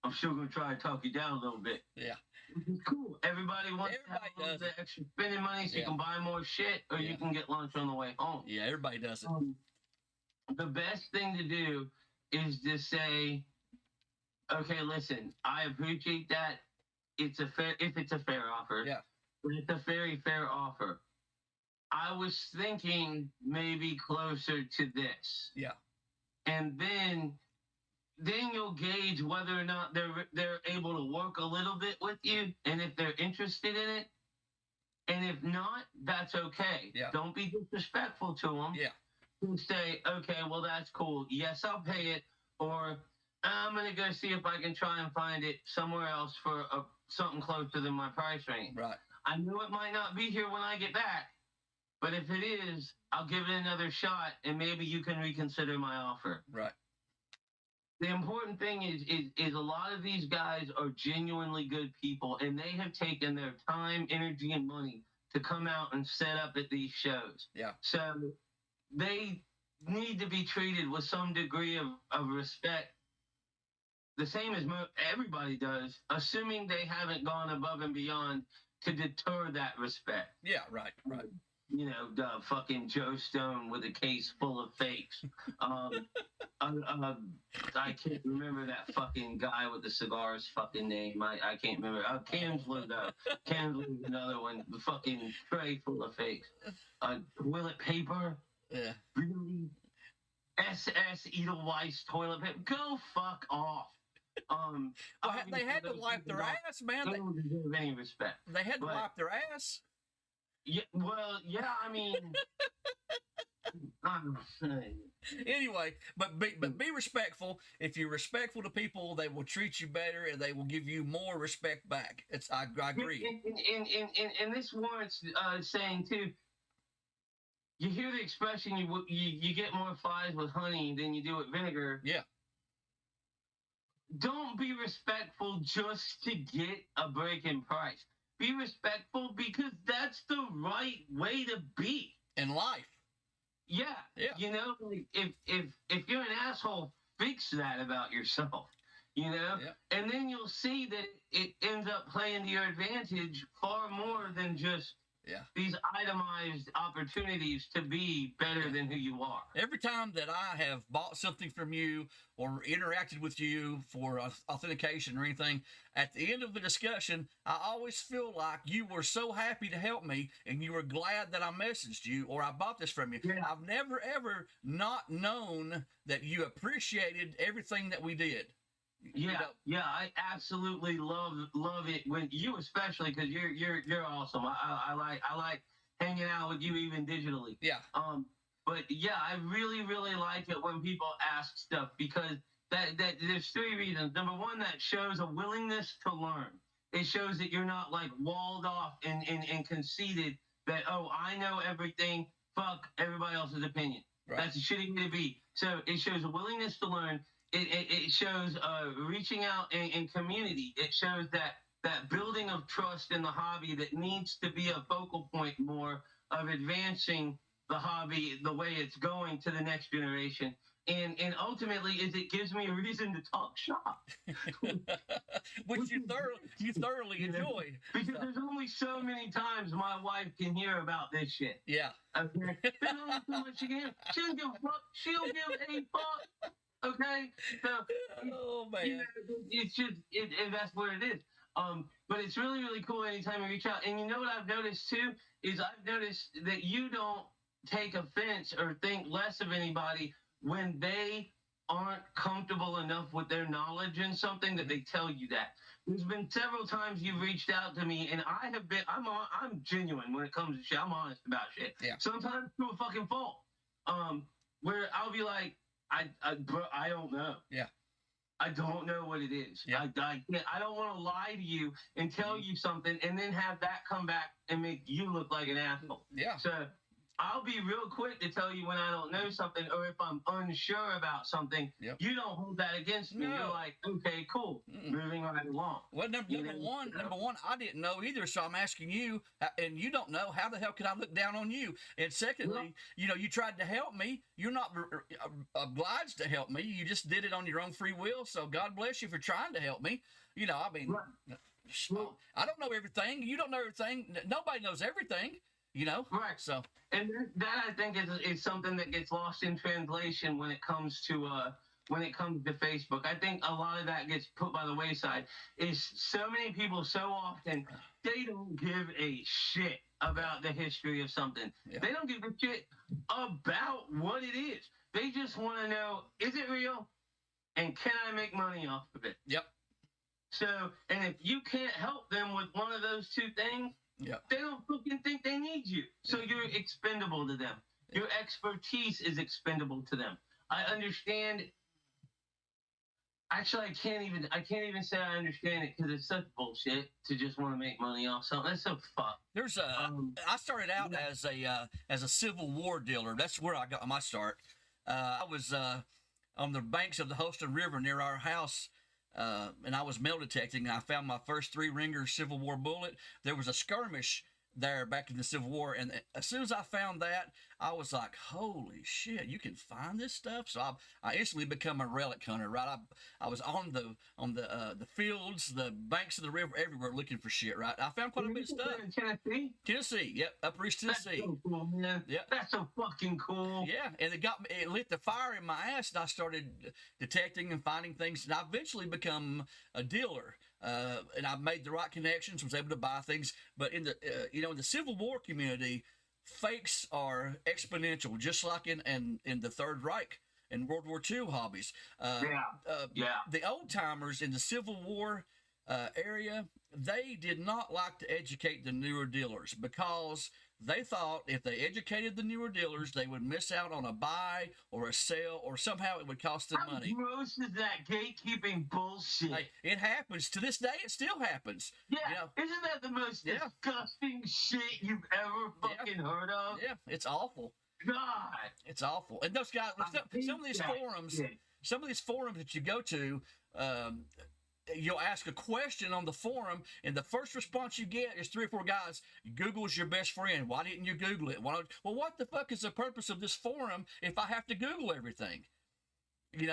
[SPEAKER 2] I'm still going to try to talk you down a little bit.
[SPEAKER 1] Yeah.
[SPEAKER 2] Which is cool. Everybody wants to have a little bit extra spending money so you can buy more shit or you can get lunch on the way home.
[SPEAKER 1] Yeah, everybody does it.
[SPEAKER 2] The best thing to do is to say, okay, listen, I appreciate that. If it's a fair offer.
[SPEAKER 1] Yeah.
[SPEAKER 2] It's a very fair offer. I was thinking maybe closer to this.
[SPEAKER 1] Yeah.
[SPEAKER 2] And then you'll gauge whether or not they're able to work a little bit with you and if they're interested in it. And if not, that's okay.
[SPEAKER 1] Yeah.
[SPEAKER 2] Don't be disrespectful to them.
[SPEAKER 1] Yeah.
[SPEAKER 2] Just say, okay, well, that's cool. Yes, I'll pay it. Or I'm going to go see if I can try and find it somewhere else for something closer than my price range.
[SPEAKER 1] Right.
[SPEAKER 2] I know it might not be here when I get back, but if it is, I'll give it another shot and maybe you can reconsider my offer.
[SPEAKER 1] Right.
[SPEAKER 2] The important thing is a lot of these guys are genuinely good people and they have taken their time, energy, and money to come out and set up at these shows.
[SPEAKER 1] Yeah.
[SPEAKER 2] So they need to be treated with some degree of respect, the same as everybody does, assuming they haven't gone above and beyond to deter that respect.
[SPEAKER 1] Yeah, right.
[SPEAKER 2] You know, the fucking Joe Stone with a case full of fakes. I can't remember that fucking guy with the cigars fucking name. I can't remember. Kamsler, though. Kamsler's another one. The fucking tray full of fakes. Toilet paper.
[SPEAKER 1] Yeah.
[SPEAKER 2] Really? SS Edelweiss toilet paper. Go fuck off.
[SPEAKER 1] Well, they had to wipe their ass, man.
[SPEAKER 2] They don't deserve any respect.
[SPEAKER 1] They had to wipe their ass.
[SPEAKER 2] Yeah, well, yeah, I mean, I'm saying.
[SPEAKER 1] Anyway, but be respectful. If you're respectful to people, they will treat you better and they will give you more respect back. I agree.
[SPEAKER 2] And this warrants saying too. You hear the expression, you get more flies with honey than you do with vinegar.
[SPEAKER 1] Yeah.
[SPEAKER 2] Don't be respectful just to get a break in price. Be respectful because that's the right way to be.
[SPEAKER 1] In life.
[SPEAKER 2] Yeah.
[SPEAKER 1] Yeah.
[SPEAKER 2] You know, like if you're an asshole, fix that about yourself. You know?
[SPEAKER 1] Yeah.
[SPEAKER 2] And then you'll see that it ends up playing to your advantage far more than just these itemized opportunities to be better than who you are.
[SPEAKER 1] Every time that I have bought something from you or interacted with you for authentication or anything, at the end of the discussion, I always feel like you were so happy to help me and you were glad that I messaged you or I bought this from you.
[SPEAKER 2] Yeah.
[SPEAKER 1] I've never, ever not known that you appreciated everything that we did.
[SPEAKER 2] Yeah, I absolutely love it when you, especially because you're awesome. I like hanging out with you even digitally.
[SPEAKER 1] Yeah.
[SPEAKER 2] But yeah, I really like it when people ask stuff because that there's three reasons. Number one, that shows a willingness to learn. It shows that you're not like walled off and conceited that, oh, I know everything. Fuck everybody else's opinion. Right. That's a shitty way to be. So it shows a willingness to learn. It shows reaching out in community. It shows that that building of trust in the hobby that needs to be a focal point more of advancing the hobby the way it's going to the next generation. And ultimately is it gives me a reason to talk shop.
[SPEAKER 1] Which you thoroughly enjoy.
[SPEAKER 2] Because there's only so many times my wife can hear about this shit.
[SPEAKER 1] Yeah.
[SPEAKER 2] Okay? There's only so much she can. She don't give a fuck. She don't give a fuck. Okay? So
[SPEAKER 1] Oh man.
[SPEAKER 2] you know, it's just and that's what it is. But it's really, really cool anytime you reach out. And you know what I've noticed too is I've noticed that you don't take offense or think less of anybody when they aren't comfortable enough with their knowledge in something that they tell you that. There's been several times you've reached out to me, and I'm genuine when it comes to shit. I'm honest about shit.
[SPEAKER 1] Yeah.
[SPEAKER 2] Sometimes to a fucking fault. Where I'll be like, bro, I don't know.
[SPEAKER 1] Yeah.
[SPEAKER 2] I don't know what it is.
[SPEAKER 1] Yeah.
[SPEAKER 2] I don't want to lie to you and tell you something and then have that come back and make you look like an asshole.
[SPEAKER 1] Yeah.
[SPEAKER 2] So I'll be real quick to tell you when I don't know something or if I'm unsure about something.
[SPEAKER 1] Yep.
[SPEAKER 2] You don't hold that against me.
[SPEAKER 1] No.
[SPEAKER 2] You're like, okay, cool. Moving right along.
[SPEAKER 1] Well, number one, I didn't know either, so I'm asking you, and you don't know. How the hell could I look down on you? And secondly, you tried to help me. You're not obliged to help me. You just did it on your own free will. So God bless you for trying to help me. I mean, I don't know everything. You don't know everything. Nobody knows everything.
[SPEAKER 2] Right.
[SPEAKER 1] So,
[SPEAKER 2] and that I think is something that gets lost in translation when it comes to Facebook. I think a lot of that gets put by the wayside. Is so many people so often they don't give a shit about the history of something. Yeah. They don't give a shit about what it is. They just want to know, is it real? And can I make money off of it?
[SPEAKER 1] Yep.
[SPEAKER 2] So, and if you can't help them with one of those two things, they don't fucking think they need you. So you're expendable to them. Your expertise is expendable to them. I understand. Actually, I can't even say I understand it because it's such bullshit to just want to make money off something. That's so fucked.
[SPEAKER 1] I started out as a Civil War dealer. That's where I got my start. I was on the banks of the Holston River near our house. And I was metal detecting, and I found my first 3-ringer Civil War bullet. There was a skirmish there back in the Civil War, and as soon as I found that, I was like, holy shit, you can find this stuff? So I instantly become a relic hunter, right? I was on the fields, the banks of the river, everywhere looking for shit, right? I found quite a bit of stuff.
[SPEAKER 2] In Tennessee?
[SPEAKER 1] Tennessee, yep, Upper East Tennessee.
[SPEAKER 2] That's so cool, man.
[SPEAKER 1] Yep.
[SPEAKER 2] That's so fucking cool.
[SPEAKER 1] Yeah, and it lit the fire in my ass, and I started detecting and finding things, and I eventually become a dealer. And I made the right connections, was able to buy things. But in the in the Civil War community, fakes are exponential, just like in the Third Reich and World War II hobbies. The old timers in the Civil War area, they did not like to educate the newer dealers because they thought if they educated the newer dealers, they would miss out on a buy or a sale, or somehow it would cost them money.
[SPEAKER 2] How gross is that gatekeeping bullshit?
[SPEAKER 1] Hey, it happens. To this day, it still happens.
[SPEAKER 2] Yeah, isn't that the most disgusting shit you've ever fucking heard of?
[SPEAKER 1] Yeah, it's awful.
[SPEAKER 2] God.
[SPEAKER 1] It's awful. And those guys, some of these forums that you go to, you'll ask a question on the forum, and the first response you get is 3 or 4 guys. Google's your best friend. Why didn't you Google it? Well, what the fuck is the purpose of this forum if I have to Google everything? I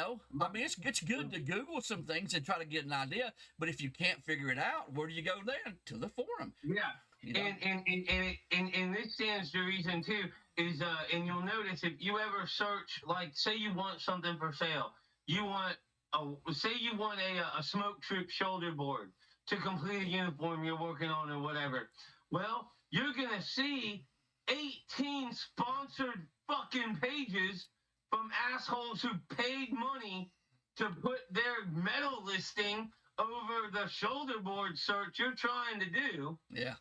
[SPEAKER 1] mean, it's good to Google some things and try to get an idea, but if you can't figure it out, where do you go then? To the forum.
[SPEAKER 2] Yeah. And this stands to reason too is and you'll notice if you ever search, like, say you want something for sale, say you want a smoke troop shoulder board to complete a uniform you're working on or whatever. Well, you're gonna see 18 sponsored fucking pages from assholes who paid money to put their metal listing over the shoulder board search you're trying to do.
[SPEAKER 1] Yeah.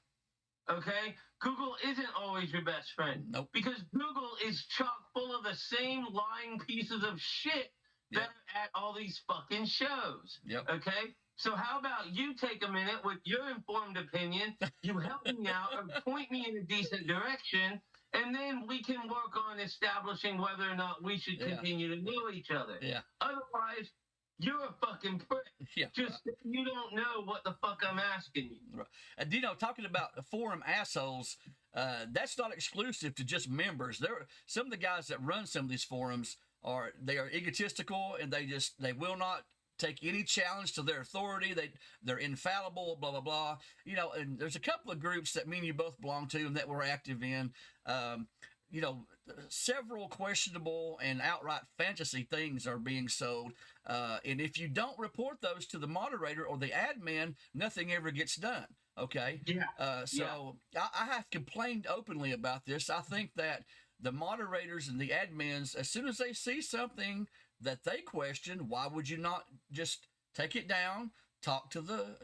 [SPEAKER 2] Okay? Google isn't always your best friend.
[SPEAKER 1] Nope.
[SPEAKER 2] Because Google is chock full of the same lying pieces of shit that are at all these fucking shows.
[SPEAKER 1] Yep.
[SPEAKER 2] Okay? So how about you take a minute with your informed opinion, you help me out or point me in a decent direction, and then we can work on establishing whether or not we should continue to know each other.
[SPEAKER 1] Yeah.
[SPEAKER 2] Otherwise, you're a fucking prick.
[SPEAKER 1] Yeah.
[SPEAKER 2] Just you don't know what the fuck I'm asking you.
[SPEAKER 1] Right. And talking about forum assholes, that's not exclusive to just members. There, some of the guys that run some of these forums are egotistical, and they will not take any challenge to their authority. They're infallible, blah blah blah. And there's a couple of groups that me and you both belong to and that we're active in. Several questionable and outright fantasy things are being sold. And if you don't report those to the moderator or the admin, nothing ever gets done. Okay?
[SPEAKER 2] Yeah.
[SPEAKER 1] I have complained openly about this. I think that the moderators and the admins, as soon as they see something that they question, why would you not just take it down, talk to the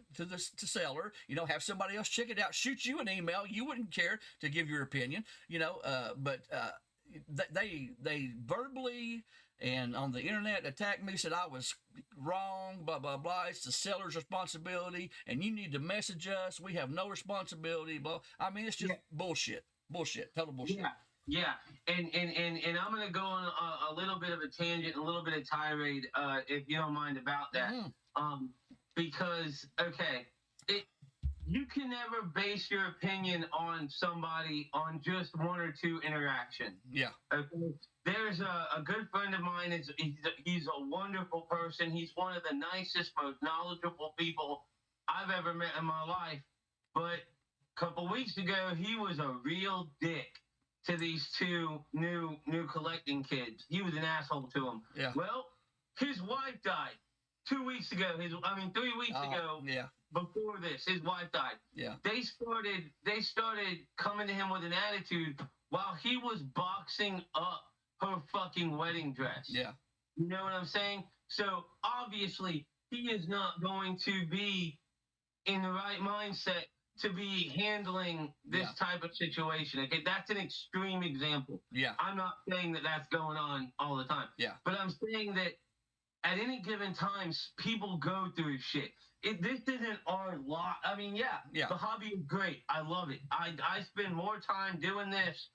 [SPEAKER 1] seller, have somebody else check it out, shoot you an email. You wouldn't care to give your opinion, but they verbally and on the internet attacked me, said I was wrong, blah blah blah. It's the seller's responsibility, and you need to message us. We have no responsibility. Blah. I mean, it's just bullshit, total bullshit.
[SPEAKER 2] Yeah, and I'm gonna go on a little bit of a tangent, a little bit of tirade, if you don't mind about that. Because you can never base your opinion on somebody on just one or two interactions.
[SPEAKER 1] Yeah.
[SPEAKER 2] Okay. There's a good friend of mine. He's a wonderful person. He's one of the nicest, most knowledgeable people I've ever met in my life. But a couple weeks ago, he was a real dick to these two new collecting kids. He was an asshole to them.
[SPEAKER 1] Yeah.
[SPEAKER 2] Well, his wife died 2 weeks ago. 3 weeks ago.
[SPEAKER 1] Yeah.
[SPEAKER 2] Before this, his wife died.
[SPEAKER 1] Yeah.
[SPEAKER 2] They started coming to him with an attitude while he was boxing up her fucking wedding dress.
[SPEAKER 1] Yeah.
[SPEAKER 2] You know what I'm saying? So obviously he is not going to be in the right mindset to be handling this type of situation. Okay, that's an extreme example.
[SPEAKER 1] Yeah.
[SPEAKER 2] I'm not saying that that's going on all the time.
[SPEAKER 1] Yeah.
[SPEAKER 2] But I'm saying that at any given time, people go through shit. This isn't our lot. I mean, the hobby is great. I love it. I spend more time doing this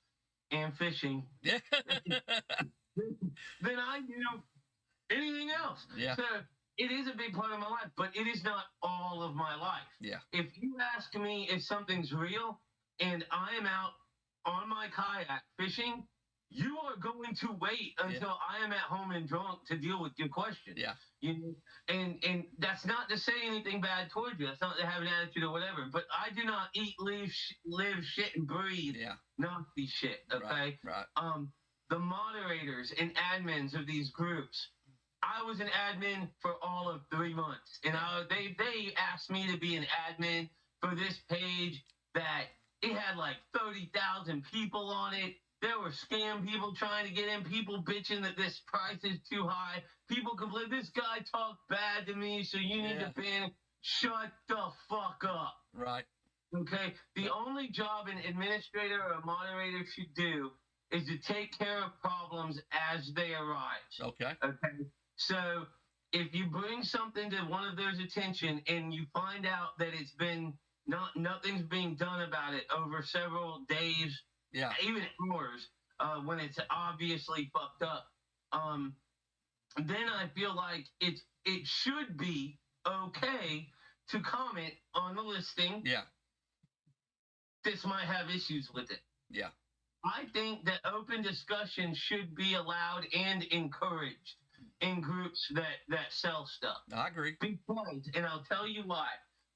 [SPEAKER 2] and fishing than I do anything else.
[SPEAKER 1] Yeah.
[SPEAKER 2] So it is a big part of my life, but it is not all of my life.
[SPEAKER 1] Yeah.
[SPEAKER 2] If you ask me if something's real and I am out on my kayak fishing, you are going to wait until I am at home and drunk to deal with your question.
[SPEAKER 1] Yeah.
[SPEAKER 2] And that's not to say anything bad towards you. That's not to have an attitude or whatever. But I do not eat, live, shit, and breathe nasty shit. Okay.
[SPEAKER 1] Right.
[SPEAKER 2] The moderators and admins of these groups. I was an admin for all of 3 months, and they asked me to be an admin for this page that it had like 30,000 people on it. There were scam people trying to get in, people bitching that this price is too high. People complain, this guy talked bad to me, so you need to ban him. Shut the fuck up.
[SPEAKER 1] Right.
[SPEAKER 2] Okay? The only job an administrator or a moderator should do is to take care of problems as they arise.
[SPEAKER 1] Okay.
[SPEAKER 2] Okay? So if you bring something to one of theirs attention and you find out that it's been nothing's being done about it over several days, even hours, when it's obviously fucked up, then I feel like it should be okay to comment on the listing.
[SPEAKER 1] Yeah.
[SPEAKER 2] This might have issues with it.
[SPEAKER 1] Yeah.
[SPEAKER 2] I think that open discussion should be allowed and encouraged in groups that sell stuff.
[SPEAKER 1] I agree.
[SPEAKER 2] Because, and I'll tell you why.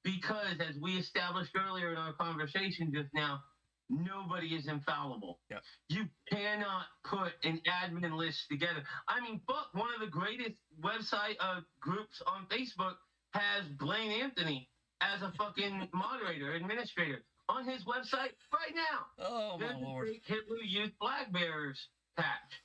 [SPEAKER 2] Because as we established earlier in our conversation just now, nobody is infallible.
[SPEAKER 1] Yep.
[SPEAKER 2] You cannot put an admin list together. I mean, fuck, one of the greatest website groups on Facebook has Blaine Anthony as a fucking moderator, administrator, on his website right now.
[SPEAKER 1] Oh, my Lord.
[SPEAKER 2] There's a Hitler Youth Flag Bearers patch.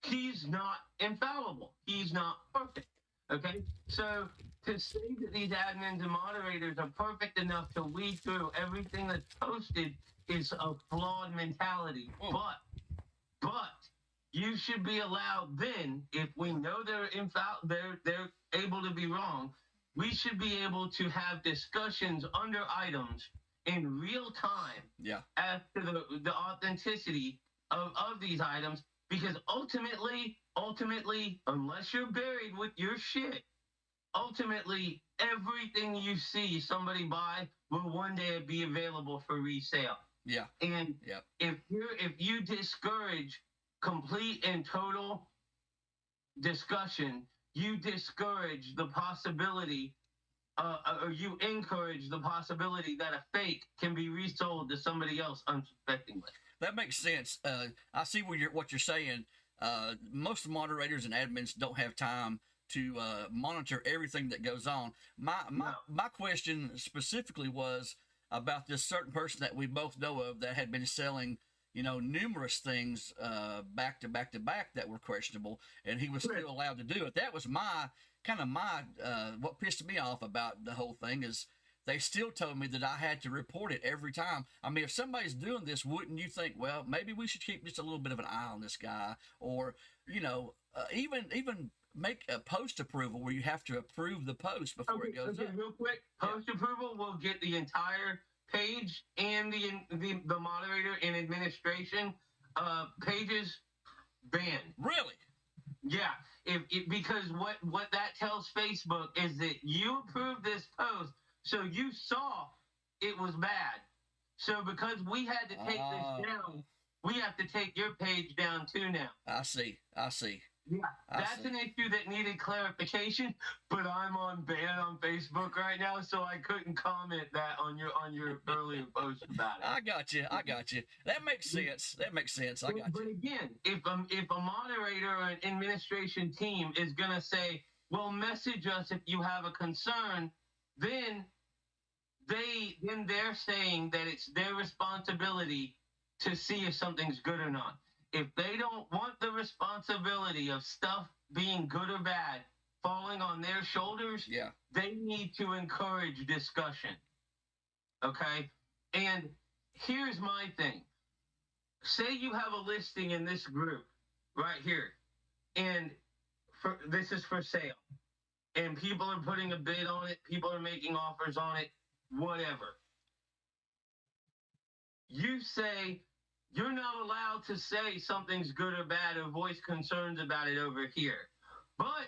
[SPEAKER 2] He's not infallible. He's not perfect. Okay? So to say that these admins and moderators are perfect enough to weed through everything that's posted is a flawed mentality.
[SPEAKER 1] Oh.
[SPEAKER 2] But you should be allowed then, if we know they're able to be wrong, we should be able to have discussions under items in real time as to the authenticity of these items. Because ultimately, unless you're buried with your shit, ultimately everything you see somebody buy will one day be available for resale.
[SPEAKER 1] Yeah.
[SPEAKER 2] And
[SPEAKER 1] Yeah.
[SPEAKER 2] if you discourage complete and total discussion, you discourage the possibility, or you encourage the possibility that a fake can be resold to somebody else unsuspectingly.
[SPEAKER 1] That makes sense. I see what you're saying. Most moderators and admins don't have time to monitor everything that goes on. My question specifically was about this certain person that we both know of that had been selling, numerous things back to back to back that were questionable, and he was still allowed to do it. That was my what pissed me off about the whole thing is they still told me that I had to report it every time. I mean, if somebody's doing this, wouldn't you think, well, maybe we should keep just a little bit of an eye on this guy, or even make a post approval where you have to approve the post before it goes up.
[SPEAKER 2] Real quick, post approval will get the entire page and the moderator and administration pages banned.
[SPEAKER 1] Really?
[SPEAKER 2] Yeah. Because what that tells Facebook is that you approved this post, so you saw it was bad. So because we had to take this down, we have to take your page down too now.
[SPEAKER 1] I see.
[SPEAKER 2] Yeah, that's an issue that needed clarification, but I'm on ban on Facebook right now, so I couldn't comment that on your earlier post about it.
[SPEAKER 1] I got you. That makes sense. I got you.
[SPEAKER 2] But again, if a moderator or an administration team is gonna say, "Well, message us if you have a concern," then they're saying that it's their responsibility to see if something's good or not. If they don't want the responsibility of stuff being good or bad falling on their shoulders, they need to encourage discussion. Okay? And here's my thing. Say you have a listing in this group right here, and this is for sale, and people are putting a bid on it, people are making offers on it, whatever. You say, you're not allowed to say something's good or bad or voice concerns about it over here. But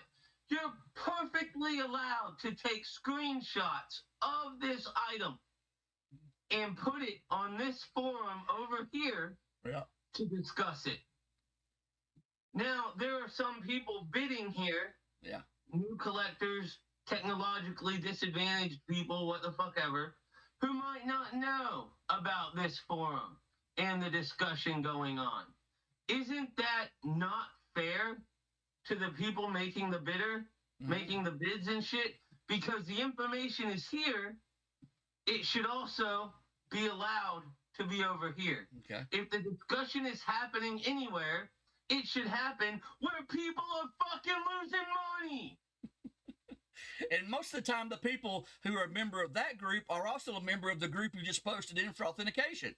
[SPEAKER 2] you're perfectly allowed to take screenshots of this item and put it on this forum over here to discuss it. Now, there are some people bidding here, new collectors, technologically disadvantaged people, what the fuck ever, who might not know about this forum and the discussion going on. Isn't that not fair to the people making the making the bids and shit? Because the information is here, it should also be allowed to be over here.
[SPEAKER 1] Okay.
[SPEAKER 2] If the discussion is happening anywhere, it should happen where people are fucking losing money.
[SPEAKER 1] And most of the time, the people who are a member of that group are also a member of the group you just posted in for authentication.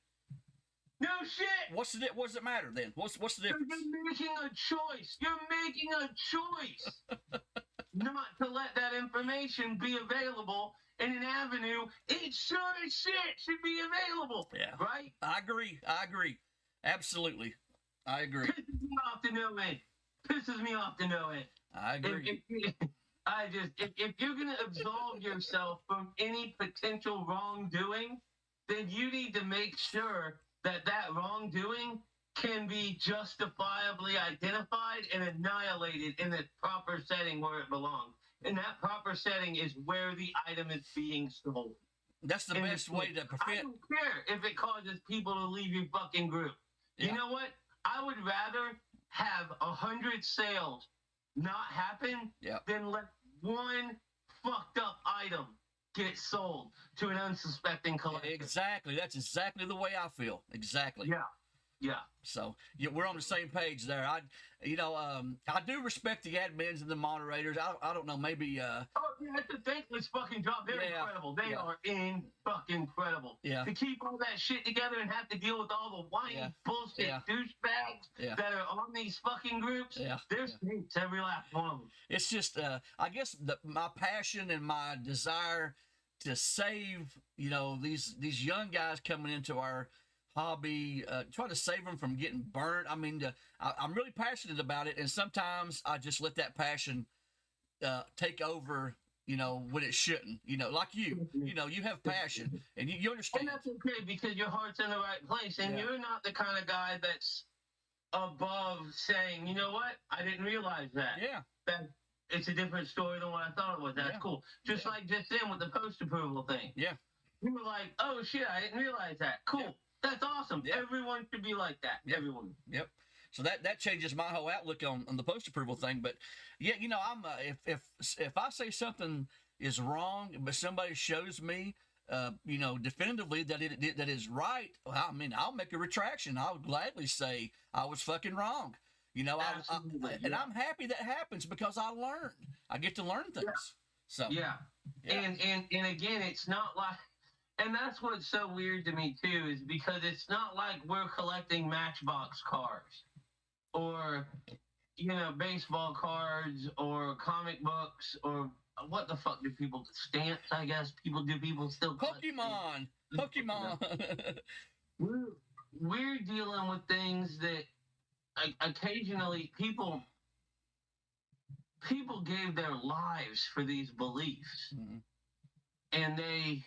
[SPEAKER 2] No shit.
[SPEAKER 1] What does it matter then? What's the difference?
[SPEAKER 2] You're making a choice. You're making a choice not to let that information be available in an avenue it sure as shit should be available.
[SPEAKER 1] Yeah.
[SPEAKER 2] Right?
[SPEAKER 1] I agree. Absolutely. I agree.
[SPEAKER 2] Pisses me off to no end.
[SPEAKER 1] I agree.
[SPEAKER 2] If you're going to absolve yourself from any potential wrongdoing, then you need to make sure that wrongdoing can be justifiably identified and annihilated in the proper setting where it belongs. And that proper setting is where the item is being sold.
[SPEAKER 1] That's the best way to prevent.
[SPEAKER 2] I don't care if it causes people to leave your fucking group.
[SPEAKER 1] Yeah.
[SPEAKER 2] You know what? I would rather have 100 sales not happen than let one fucked up item get sold to an unsuspecting collector.
[SPEAKER 1] Exactly. That's exactly the way I feel. Exactly.
[SPEAKER 2] Yeah.
[SPEAKER 1] So we're on the same page there. I do respect the admins and the moderators. I don't know, maybe.
[SPEAKER 2] Oh yeah, it's a thankless fucking job. They're incredible. They are fucking incredible.
[SPEAKER 1] Yeah.
[SPEAKER 2] To keep all that shit together and have to deal with all the whiny bullshit douchebags that are on these fucking groups.
[SPEAKER 1] Yeah.
[SPEAKER 2] They're saints, every last one of them.
[SPEAKER 1] It's just, I guess my passion and my desire to save, these young guys coming into our hobby, try to save them from getting burnt. I mean, I'm really passionate about it, and sometimes I just let that passion take over. When it shouldn't. Like you. You have passion, and you understand.
[SPEAKER 2] And that's okay because your heart's in the right place, and you're not the kind of guy that's above saying, you know what, I didn't realize that.
[SPEAKER 1] Yeah.
[SPEAKER 2] That it's a different story than what I thought it was. That's cool. Just like just then with the post approval thing.
[SPEAKER 1] Yeah.
[SPEAKER 2] You were like, oh shit, I didn't realize that. Cool. Yeah. That's awesome. Yeah. Everyone should be like that. Yeah. Everyone.
[SPEAKER 1] Yep. So that changes my whole outlook on the post approval thing. But yeah, I'm if I say something is wrong, but somebody shows me definitively that that is right, I mean, I'll make a retraction. I'll gladly say I was fucking wrong. And I'm happy that happens because I learn. I get to learn things.
[SPEAKER 2] Yeah.
[SPEAKER 1] So
[SPEAKER 2] yeah. And again, it's not like, and that's what's so weird to me too, is because it's not like we're collecting Matchbox cars or baseball cards or comic books or what the fuck do people stamps? I guess people still
[SPEAKER 1] Pokemon.
[SPEAKER 2] We're dealing with things that occasionally people gave their lives for these beliefs, and they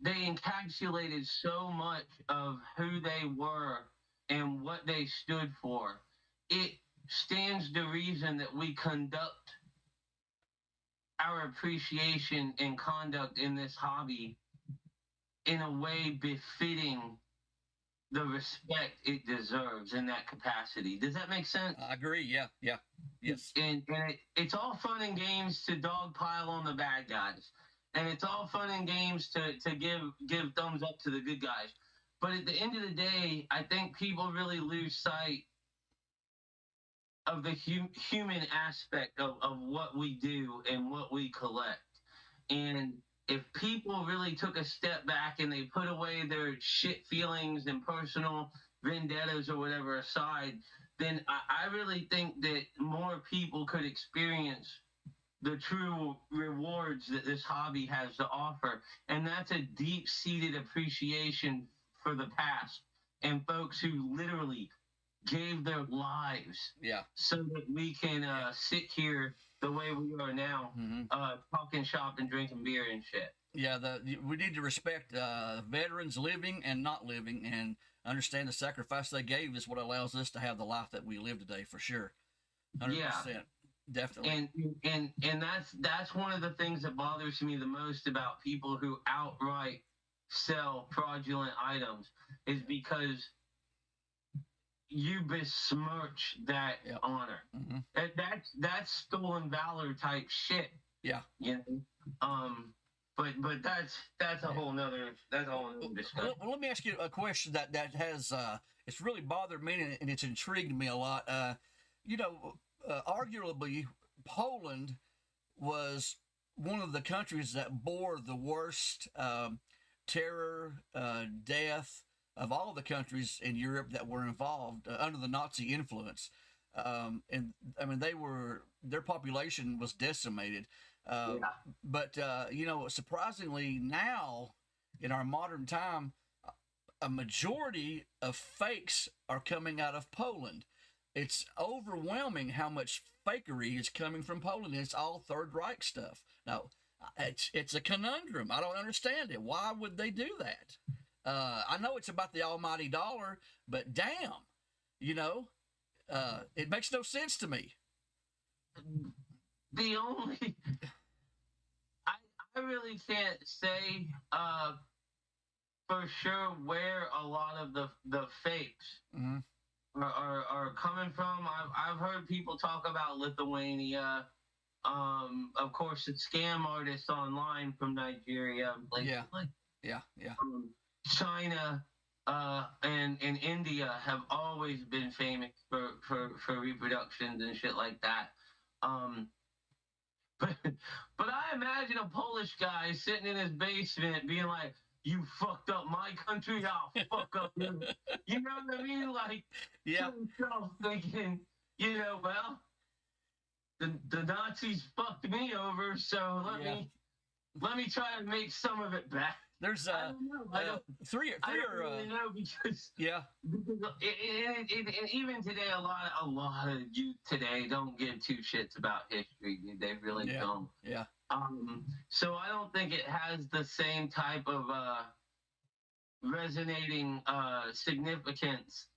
[SPEAKER 2] encapsulated so much of who they were and what they stood for. It stands to reason that we conduct our appreciation and conduct in this hobby in a way befitting the respect it deserves in that capacity. Does that make sense?
[SPEAKER 1] I agree. Yeah. Yes.
[SPEAKER 2] And it's all fun and games to dogpile on the bad guys, and it's all fun and games to give thumbs up to the good guys. But at the end of the day, I think people really lose sight of the human aspect of what we do and what we collect. And if people really took a step back and they put away their shit feelings and personal vendettas or whatever aside, then I really think that more people could experience the true rewards that this hobby has to offer. And that's a deep-seated appreciation for the past and folks who literally gave their lives so that we can sit here the way we are now, talking shop and drinking beer and shit.
[SPEAKER 1] Yeah, we need to respect veterans living and not living, and understand the sacrifice they gave is what allows us to have the life that we live today, for sure. 100%. Definitely.
[SPEAKER 2] And that's one of the things that bothers me the most about people who outright sell fraudulent items, is because you besmirch that honor. That's stolen valor type shit.
[SPEAKER 1] Yeah.
[SPEAKER 2] But that's a whole nother discussion.
[SPEAKER 1] Well, let me ask you a question that has it's really bothered me, and it's intrigued me a lot. Arguably, Poland was one of the countries that bore the worst terror, death of all of the countries in Europe that were involved under the Nazi influence. And I mean, their population was decimated. But, surprisingly now, in our modern time, a majority of fakes are coming out of Poland. It's overwhelming how much fakery is coming from Poland. It's all Third Reich stuff. Now, it's a conundrum. I don't understand it. Why would they do that? I know it's about the almighty dollar, but damn, it makes no sense to me.
[SPEAKER 2] I really can't say for sure where a lot of the fakes are coming from. I've heard people talk about Lithuania, of course, the scam artists online from Nigeria, places like China and India have always been famous for reproductions and shit like that. But I imagine a Polish guy sitting in his basement being like, "You fucked up my country, I'll fuck up you." You know what I mean? Like, himself thinking, well, the Nazis fucked me over, so let me try to make some of it back.
[SPEAKER 1] There's
[SPEAKER 2] I don't know. I don't.
[SPEAKER 1] three
[SPEAKER 2] I don't
[SPEAKER 1] or
[SPEAKER 2] really know because
[SPEAKER 1] yeah,
[SPEAKER 2] and even today, a lot of youth today don't give two shits about history. Dude. They really
[SPEAKER 1] yeah,
[SPEAKER 2] don't.
[SPEAKER 1] yeah.
[SPEAKER 2] So I don't think it has the same type of resonating significance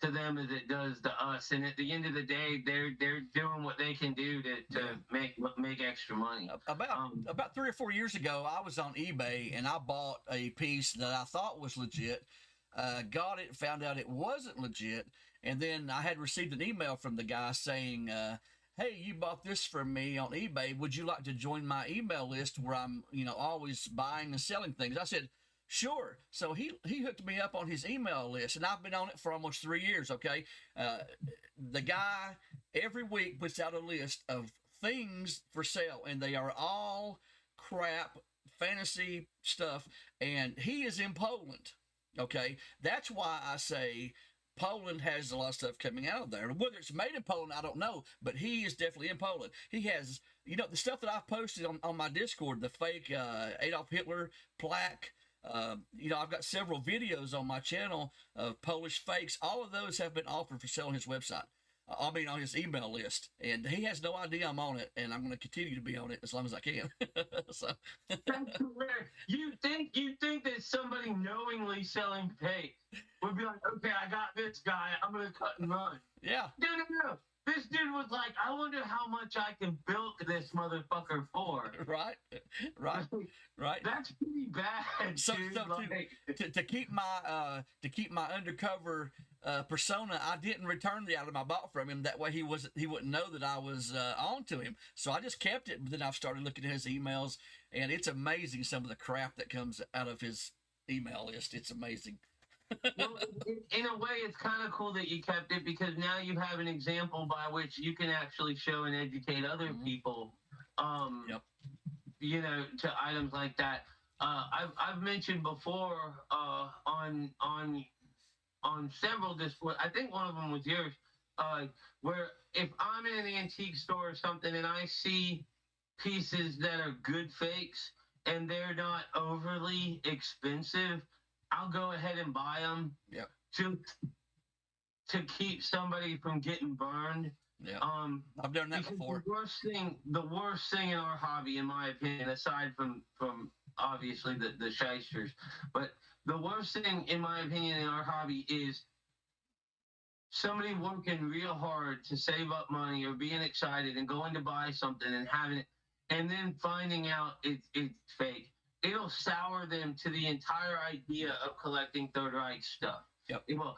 [SPEAKER 2] to them as it does to us. And at the end of the day, they're doing what they can do to make extra money.
[SPEAKER 1] About 3 or 4 years ago, I was on eBay and I bought a piece that I thought was legit. Got it, found out it wasn't legit, and then I had received an email from the guy saying, "Hey, you bought this from me on eBay. Would you like to join my email list where I'm, always buying and selling things?" I said, "Sure." So he hooked me up on his email list, and I've been on it for almost 3 years. Okay, the guy every week puts out a list of things for sale, and they are all crap fantasy stuff, and he is in Poland. Okay, that's why I say Poland has a lot of stuff coming out of there. Whether it's made in Poland, I don't know, but he is definitely in Poland. He has, the stuff that I've posted on my Discord, the fake Adolf Hitler plaque. I've got several videos on my channel of Polish fakes. All of those have been offered for sale on his website. On his email list, and he has no idea I'm on it, and I'm going to continue to be on it as long as I can. So
[SPEAKER 2] that's where you think that somebody knowingly selling fake would be like, okay, I got this guy, I'm going to cut and run.
[SPEAKER 1] Yeah.
[SPEAKER 2] No. This dude was like, I wonder how much I can bilk this motherfucker for.
[SPEAKER 1] Right. That's
[SPEAKER 2] pretty bad.
[SPEAKER 1] So,
[SPEAKER 2] dude.
[SPEAKER 1] To keep my undercover persona, I didn't return the item I bought from him. That way he wouldn't know that I was on to him. So I just kept it. But then I've started looking at his emails, and it's amazing some of the crap that comes out of his email list. It's amazing.
[SPEAKER 2] Well, in a way, it's kind of cool that you kept it because now you have an example by which you can actually show and educate other people.
[SPEAKER 1] Yep.
[SPEAKER 2] To items like that. I've mentioned before on several Discord. I think one of them was yours. Where if I'm in an antique store or something and I see pieces that are good fakes and they're not overly expensive, I'll go ahead and buy them.
[SPEAKER 1] Yep.
[SPEAKER 2] To keep somebody from getting burned.
[SPEAKER 1] Yeah. I've done that before.
[SPEAKER 2] The worst thing in our hobby, in my opinion, aside from obviously the shysters, but the worst thing, in my opinion, in our hobby is somebody working real hard to save up money or being excited and going to buy something and having it, and then finding out it's fake. It'll sour them to the entire idea of collecting Third Reich stuff.
[SPEAKER 1] Yep.
[SPEAKER 2] It will.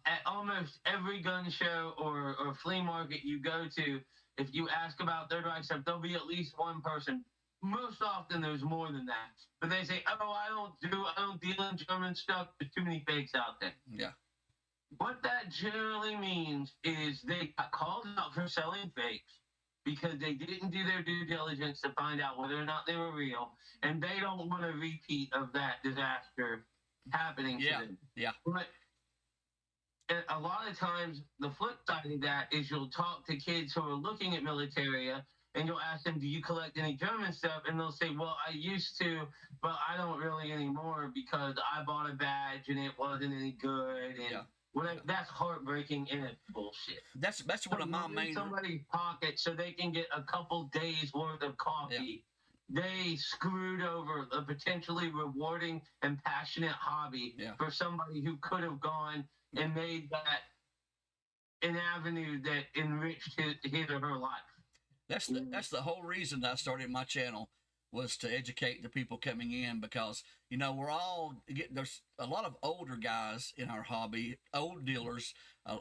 [SPEAKER 2] At almost every gun show or flea market you go to, if you ask about Third Reich stuff, there'll be at least one person. Most often, there's more than that. But they say, "Oh, I don't deal in German stuff. There's too many fakes out there."
[SPEAKER 1] Yeah.
[SPEAKER 2] What that generally means is they got called out for selling fakes because they didn't do their due diligence to find out whether or not they were real, and they don't want a repeat of that disaster happening to them.
[SPEAKER 1] Yeah.
[SPEAKER 2] But a lot of times, the flip side of that is you'll talk to kids who are looking at Militaria, and you'll ask them, "Do you collect any German stuff?" And they'll say, "Well, I used to, but I don't really anymore because I bought a badge and it wasn't any good." And that's heartbreaking and it's bullshit.
[SPEAKER 1] That's one of my main.
[SPEAKER 2] Somebody's pocket so they can get a couple days worth of coffee. Yeah. They screwed over a potentially rewarding and passionate hobby for somebody who could have gone and made that an avenue that enriched his or her life.
[SPEAKER 1] That's the whole reason that I started my channel, was to educate the people coming in, because we're all there's a lot of older guys in our hobby, old dealers.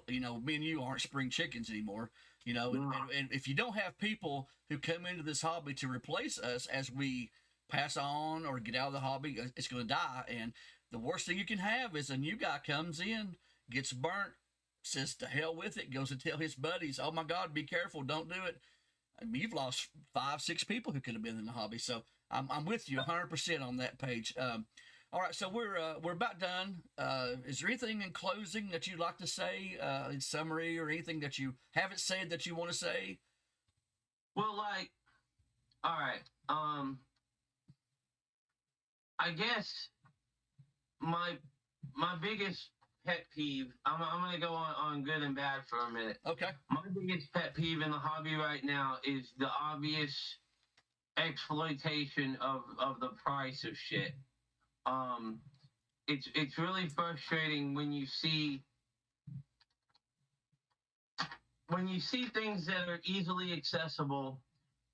[SPEAKER 1] Me and you aren't spring chickens anymore. And if you don't have people who come into this hobby to replace us as we pass on or get out of the hobby, it's going to die. And the worst thing you can have is a new guy comes in, gets burnt, says to hell with it, goes to tell his buddies, "Oh my God, be careful, don't do it." I mean, you've lost 5-6 people who could have been in the hobby. So I'm with you 100% on that page. All right, so we're about done. Is there anything in closing that you'd like to say, in summary, or anything that you haven't said that you want to say?
[SPEAKER 2] Well, all right. I guess my my biggest pet peeve. I'm gonna go on good and bad for a minute.
[SPEAKER 1] Okay.
[SPEAKER 2] My biggest pet peeve in the hobby right now is the obvious exploitation of the price of shit. Um, it's really frustrating when you see things that are easily accessible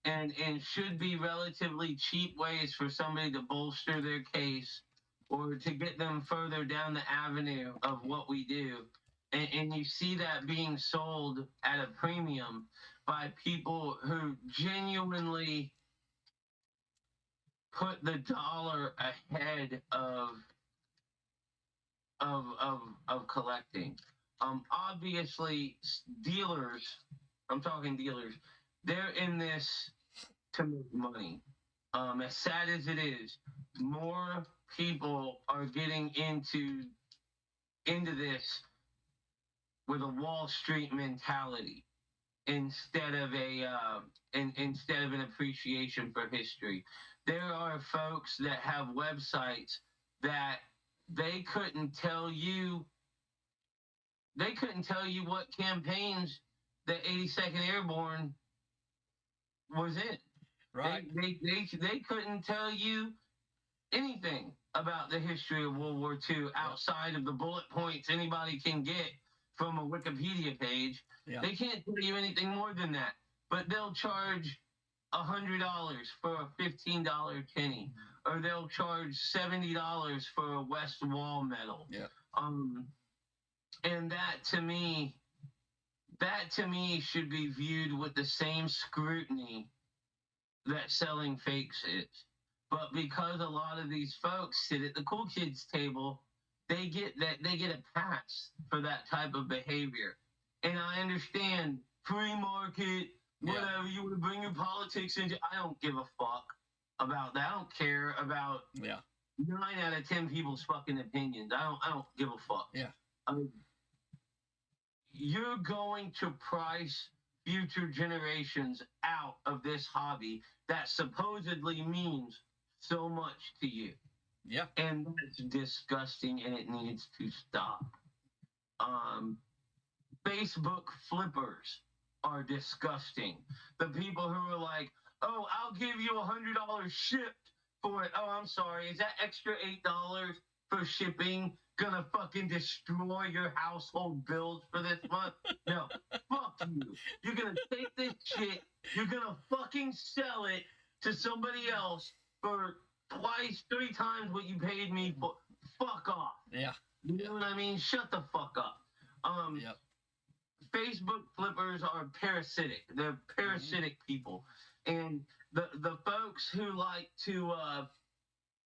[SPEAKER 2] and should be relatively cheap ways for somebody to bolster their case or to get them further down the avenue of what we do. And you see that being sold at a premium by people who genuinely put the dollar ahead of collecting. Obviously, dealers, I'm talking dealers, they're in this to make money. As sad as it is, more people are getting into this with a Wall Street mentality instead of instead of an appreciation for history. There are folks that have websites that they couldn't tell you what campaigns the 82nd Airborne was in.
[SPEAKER 1] Right.
[SPEAKER 2] They couldn't tell you anything about the history of World War II outside of the bullet points anybody can get from a Wikipedia page.
[SPEAKER 1] Yeah.
[SPEAKER 2] They can't tell you anything more than that. But they'll charge $100 for a $15 penny, or they'll charge $70 for a West Wall medal.
[SPEAKER 1] Yeah.
[SPEAKER 2] And that to me should be viewed with the same scrutiny that selling fakes is. But because a lot of these folks sit at the cool kids table, they get a pass for that type of behavior. And I understand free market, whatever, you want to bring your politics into. I don't give a fuck about that. I don't care about 9 out of 10 people's fucking opinions. I don't give a fuck.
[SPEAKER 1] Yeah.
[SPEAKER 2] You're going to price future generations out of this hobby that supposedly means so much to you.
[SPEAKER 1] Yeah.
[SPEAKER 2] And that's disgusting, and it needs to stop. Facebook flippers are disgusting. The people who are like, oh, I'll give you $100 shipped for it. Oh, I'm sorry. Is that extra $8 for shipping gonna fucking destroy your household bills for this month? No, fuck you. You're gonna take this shit, you're gonna fucking sell it to somebody else for twice, 3 times what you paid me for. Fuck off.
[SPEAKER 1] Yeah.
[SPEAKER 2] You know what I mean? Shut the fuck up. Facebook flippers are parasitic. They're parasitic people. And the folks who like to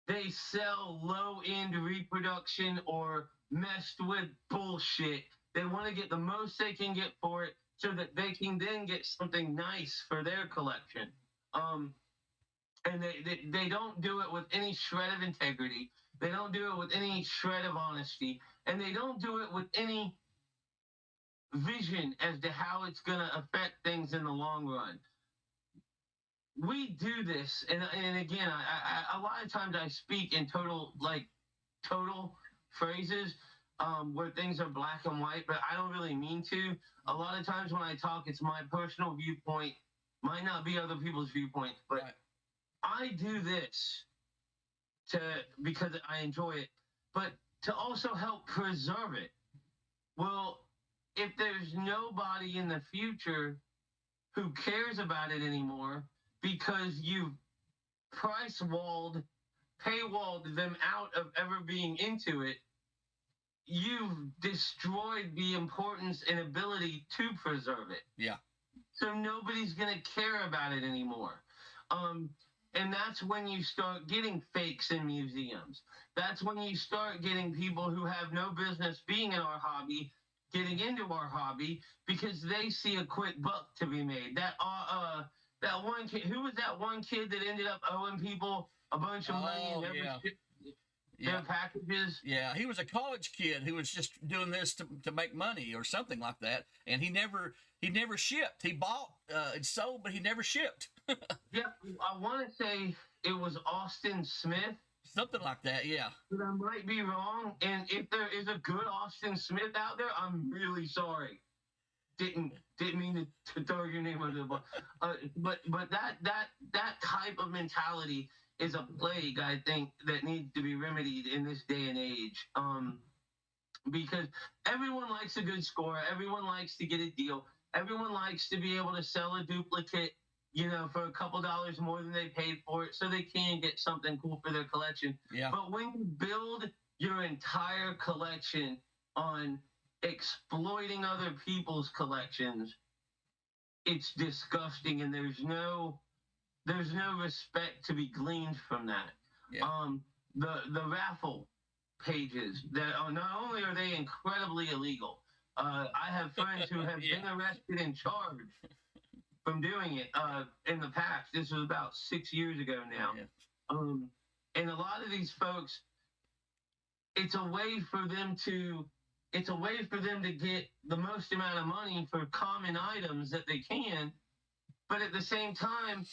[SPEAKER 2] they sell low-end reproduction or messed with bullshit. They want to get the most they can get for it so that they can then get something nice for their collection. And they don't do it with any shred of integrity. They don't do it with any shred of honesty. And they don't do it with any vision as to how it's going to affect things in the long run. We do this, and again, I a lot of times I speak in total phrases where things are black and white, but I don't really mean to. A lot of times when I talk, it's my personal viewpoint, might not be other people's viewpoints, but right. I do this because I enjoy it, but to also help preserve it. Well, if there's nobody in the future who cares about it anymore, because you've paywalled them out of ever being into it, you've destroyed the importance and ability to preserve it.
[SPEAKER 1] Yeah.
[SPEAKER 2] So nobody's going to care about it anymore. And that's when you start getting fakes in museums. That's when you start getting people who have no business being in our hobby getting into our hobby because they see a quick buck to be made. That one kid, who was that one kid that ended up owing people a bunch of money and never shipped their packages?
[SPEAKER 1] Yeah, he was a college kid who was just doing this to make money or something like that, and he never shipped. He bought and sold, but he never shipped.
[SPEAKER 2] Yeah, I want to say it was Austin Smith.
[SPEAKER 1] Something like that, yeah.
[SPEAKER 2] But I might be wrong. And if there is a good Austin Smith out there, I'm really sorry. Didn't mean to throw your name under the bus. But that type of mentality is a plague, I think, that needs to be remedied in this day and age. Because everyone likes a good score, everyone likes to get a deal, everyone likes to be able to sell a duplicate, for a couple dollars more than they paid for it, so they can get something cool for their collection.
[SPEAKER 1] Yeah.
[SPEAKER 2] But when you build your entire collection on exploiting other people's collections, it's disgusting, and there's no respect to be gleaned from that.
[SPEAKER 1] Yeah.
[SPEAKER 2] The raffle pages that are not only are they incredibly illegal. I have friends who have been arrested and charged from doing it in the past. This was about 6 years ago now. Yeah. And a lot of these folks, it's a way for them to get the most amount of money for common items that they can, but at the same time,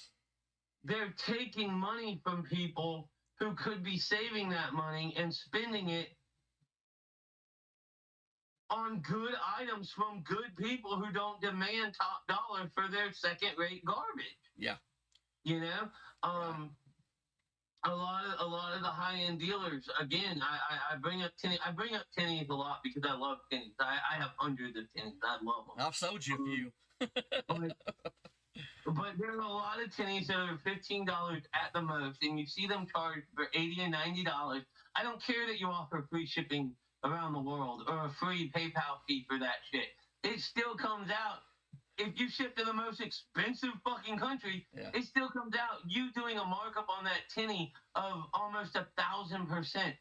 [SPEAKER 2] they're taking money from people who could be saving that money and spending it on good items from good people who don't demand top dollar for their second-rate garbage.
[SPEAKER 1] Yeah.
[SPEAKER 2] A lot of the high-end dealers, again, I bring up pennies a lot because I love pennies. I have hundreds of pennies. I love them.
[SPEAKER 1] I've sold you a few.
[SPEAKER 2] But there are a lot of tinnies that are $15 at the most, and you see them charged for $80 and $90. I don't care that you offer free shipping around the world or a free PayPal fee for that shit. It still comes out, if you ship to the most expensive fucking country, it still comes out you doing a markup on that tinny of almost 1,000%.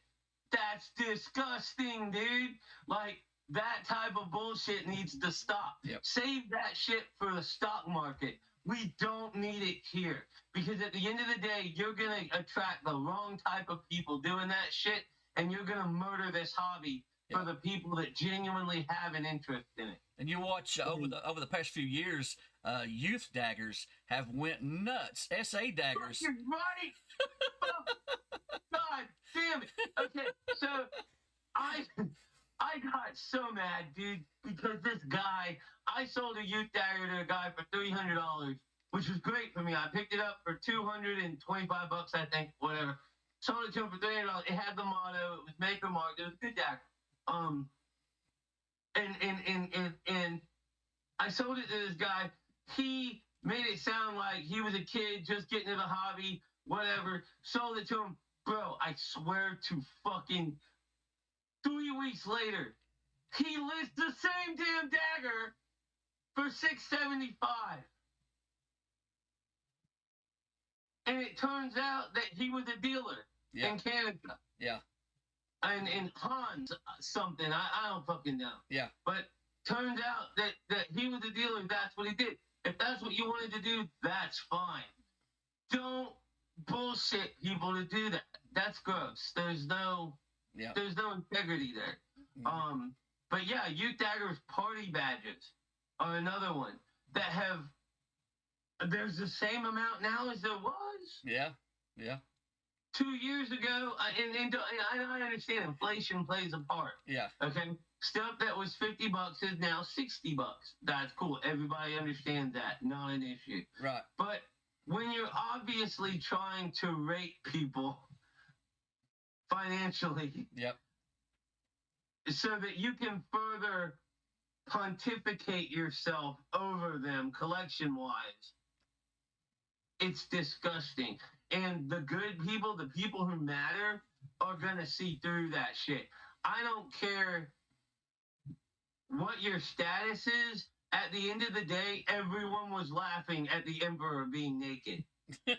[SPEAKER 2] That's disgusting, dude. Like, that type of bullshit needs to stop.
[SPEAKER 1] Yep.
[SPEAKER 2] Save that shit for the stock market. We don't need it here, because at the end of the day, you're going to attract the wrong type of people doing that shit, and you're going to murder this hobby for the people that genuinely have an interest in it.
[SPEAKER 1] And you watch over the past few years, youth daggers have went nuts. SA daggers.
[SPEAKER 2] You're right. God damn it. Okay, so I got so mad, dude, because this guy, I sold a youth dagger to a guy for $300, which was great for me. I picked it up for $225, I think, whatever. Sold it to him for $300. It had the motto. It was Maker Mark. It was a good dagger. And I sold it to this guy. He made it sound like he was a kid just getting into the hobby, whatever. Sold it to him. Bro, I swear to fucking 3 weeks later, he lists the same damn dagger for $675. And it turns out that he was a dealer in Canada.
[SPEAKER 1] Yeah.
[SPEAKER 2] And Hans something, I don't fucking know.
[SPEAKER 1] Yeah.
[SPEAKER 2] But turns out that he was a dealer, that's what he did. If that's what you wanted to do, that's fine. Don't bullshit people to do that. That's gross. There's no integrity there. Mm-hmm. But yeah, youth daggers party badges are another one that have, there's the same amount now as there was.
[SPEAKER 1] Yeah.
[SPEAKER 2] 2 years ago, and I understand inflation plays a part.
[SPEAKER 1] Yeah.
[SPEAKER 2] Okay. Stuff that was $50 is now $60. That's cool. Everybody understands that. Not an issue.
[SPEAKER 1] Right.
[SPEAKER 2] But when you're obviously trying to rate people financially, so that you can further pontificate yourself over them collection-wise, it's disgusting. And the good people, the people who matter, are going to see through that shit. I don't care what your status is. At the end of the day, everyone was laughing at the emperor being naked.
[SPEAKER 1] Yeah.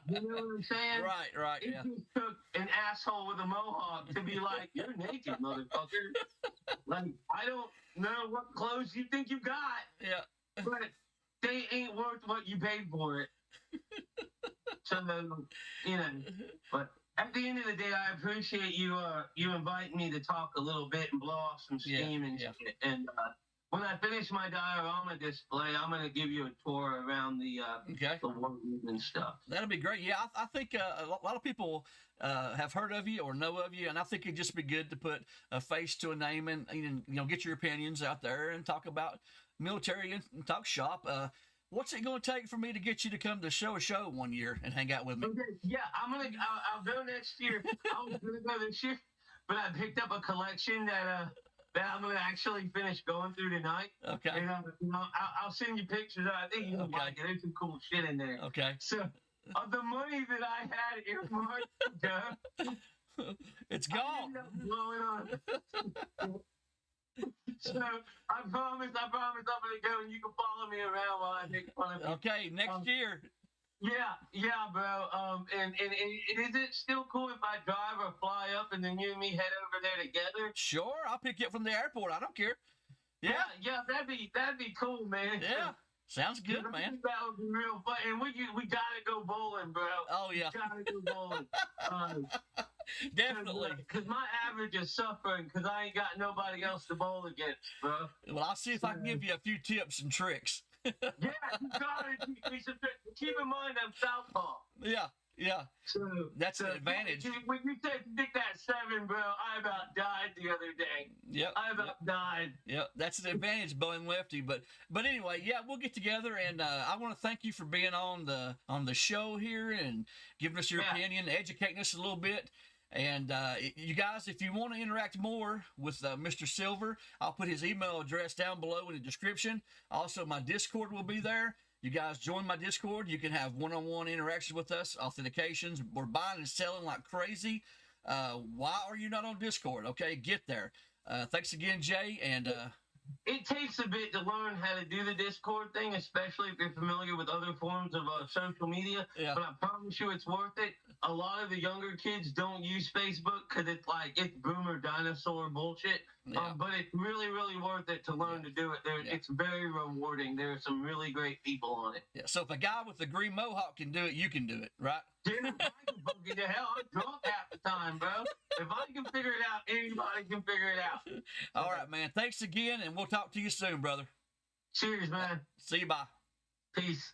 [SPEAKER 2] You know what I'm saying?
[SPEAKER 1] Right,
[SPEAKER 2] It just took an asshole with a mohawk to be like, you're naked, motherfucker. Like, I don't know what clothes you think you got.
[SPEAKER 1] Yeah.
[SPEAKER 2] But they ain't worth what you paid for it. So, but at the end of the day, I appreciate you inviting me to talk a little bit and blow off some steam and shit. And when I finish my diorama display, I'm gonna give you a tour around
[SPEAKER 1] Okay.
[SPEAKER 2] the workroom and stuff.
[SPEAKER 1] That'll be great. Yeah, I think a lot of people have heard of you or know of you, and I think it'd just be good to put a face to a name and get your opinions out there and talk about military and talk shop. What's it going to take for me to get you to come to show a show one year and hang out with me?
[SPEAKER 2] Okay, yeah, I'll go next year. I was gonna go this year, but I picked up a collection that I'm gonna actually finish going through tonight.
[SPEAKER 1] Okay.
[SPEAKER 2] And I'll send you pictures. I think you'll like it. There's some cool shit in there.
[SPEAKER 1] Okay.
[SPEAKER 2] So of the money that I had earmarked,
[SPEAKER 1] it's
[SPEAKER 2] I
[SPEAKER 1] gone.
[SPEAKER 2] ended up blowing on. So I promise I'm gonna go and you can follow me around while I make fun of you.
[SPEAKER 1] Okay, next year.
[SPEAKER 2] Yeah, bro. And is it still cool if I drive or fly up and then you and me head over there together?
[SPEAKER 1] Sure, I'll pick you up from the airport. I don't care. Yeah,
[SPEAKER 2] that'd be cool, man.
[SPEAKER 1] yeah. Sounds good,
[SPEAKER 2] I
[SPEAKER 1] man.
[SPEAKER 2] think that would be real fun, and we gotta go bowling, bro.
[SPEAKER 1] Oh yeah,
[SPEAKER 2] Gotta go bowling.
[SPEAKER 1] definitely.
[SPEAKER 2] Because my average is suffering because I ain't got nobody else to bowl against, bro.
[SPEAKER 1] Well, I'll see if I can give you a few tips and tricks.
[SPEAKER 2] Yeah, you gotta keep in mind I'm southpaw.
[SPEAKER 1] Yeah.
[SPEAKER 2] So
[SPEAKER 1] That's an advantage.
[SPEAKER 2] When you said stick that 7, bro, I about died the other day.
[SPEAKER 1] Yep.
[SPEAKER 2] I about died.
[SPEAKER 1] Yep, that's an advantage, bowling lefty. But anyway, yeah, we'll get together, and I want to thank you for being on the show here and giving us your opinion, educating us a little bit. And you guys, if you want to interact more with Mr. Silver, I'll put his email address down below in the description. Also, my Discord will be there. You guys join my Discord. You can have one-on-one interactions with us, authentications. We're buying and selling like crazy. Why are you not on Discord? Okay, get there. Thanks again, Jay. And
[SPEAKER 2] it takes a bit to learn how to do the Discord thing, especially if you're familiar with other forms of social media.
[SPEAKER 1] Yeah.
[SPEAKER 2] But I promise you it's worth it. A lot of the younger kids don't use Facebook because it's boomer dinosaur bullshit.
[SPEAKER 1] Yeah.
[SPEAKER 2] But it's really, really worth it to learn to do it. It's very rewarding. There are some really great people on it.
[SPEAKER 1] yeah, so if a guy with a green mohawk can do it, you can do it, right?
[SPEAKER 2] Dude, I can fucking the hell. I'm drunk half the time, bro. If I can figure it out, anybody can figure it out.
[SPEAKER 1] All right, man. Thanks again, and we'll talk to you soon, brother.
[SPEAKER 2] Cheers, man.
[SPEAKER 1] See you. Bye.
[SPEAKER 2] Peace.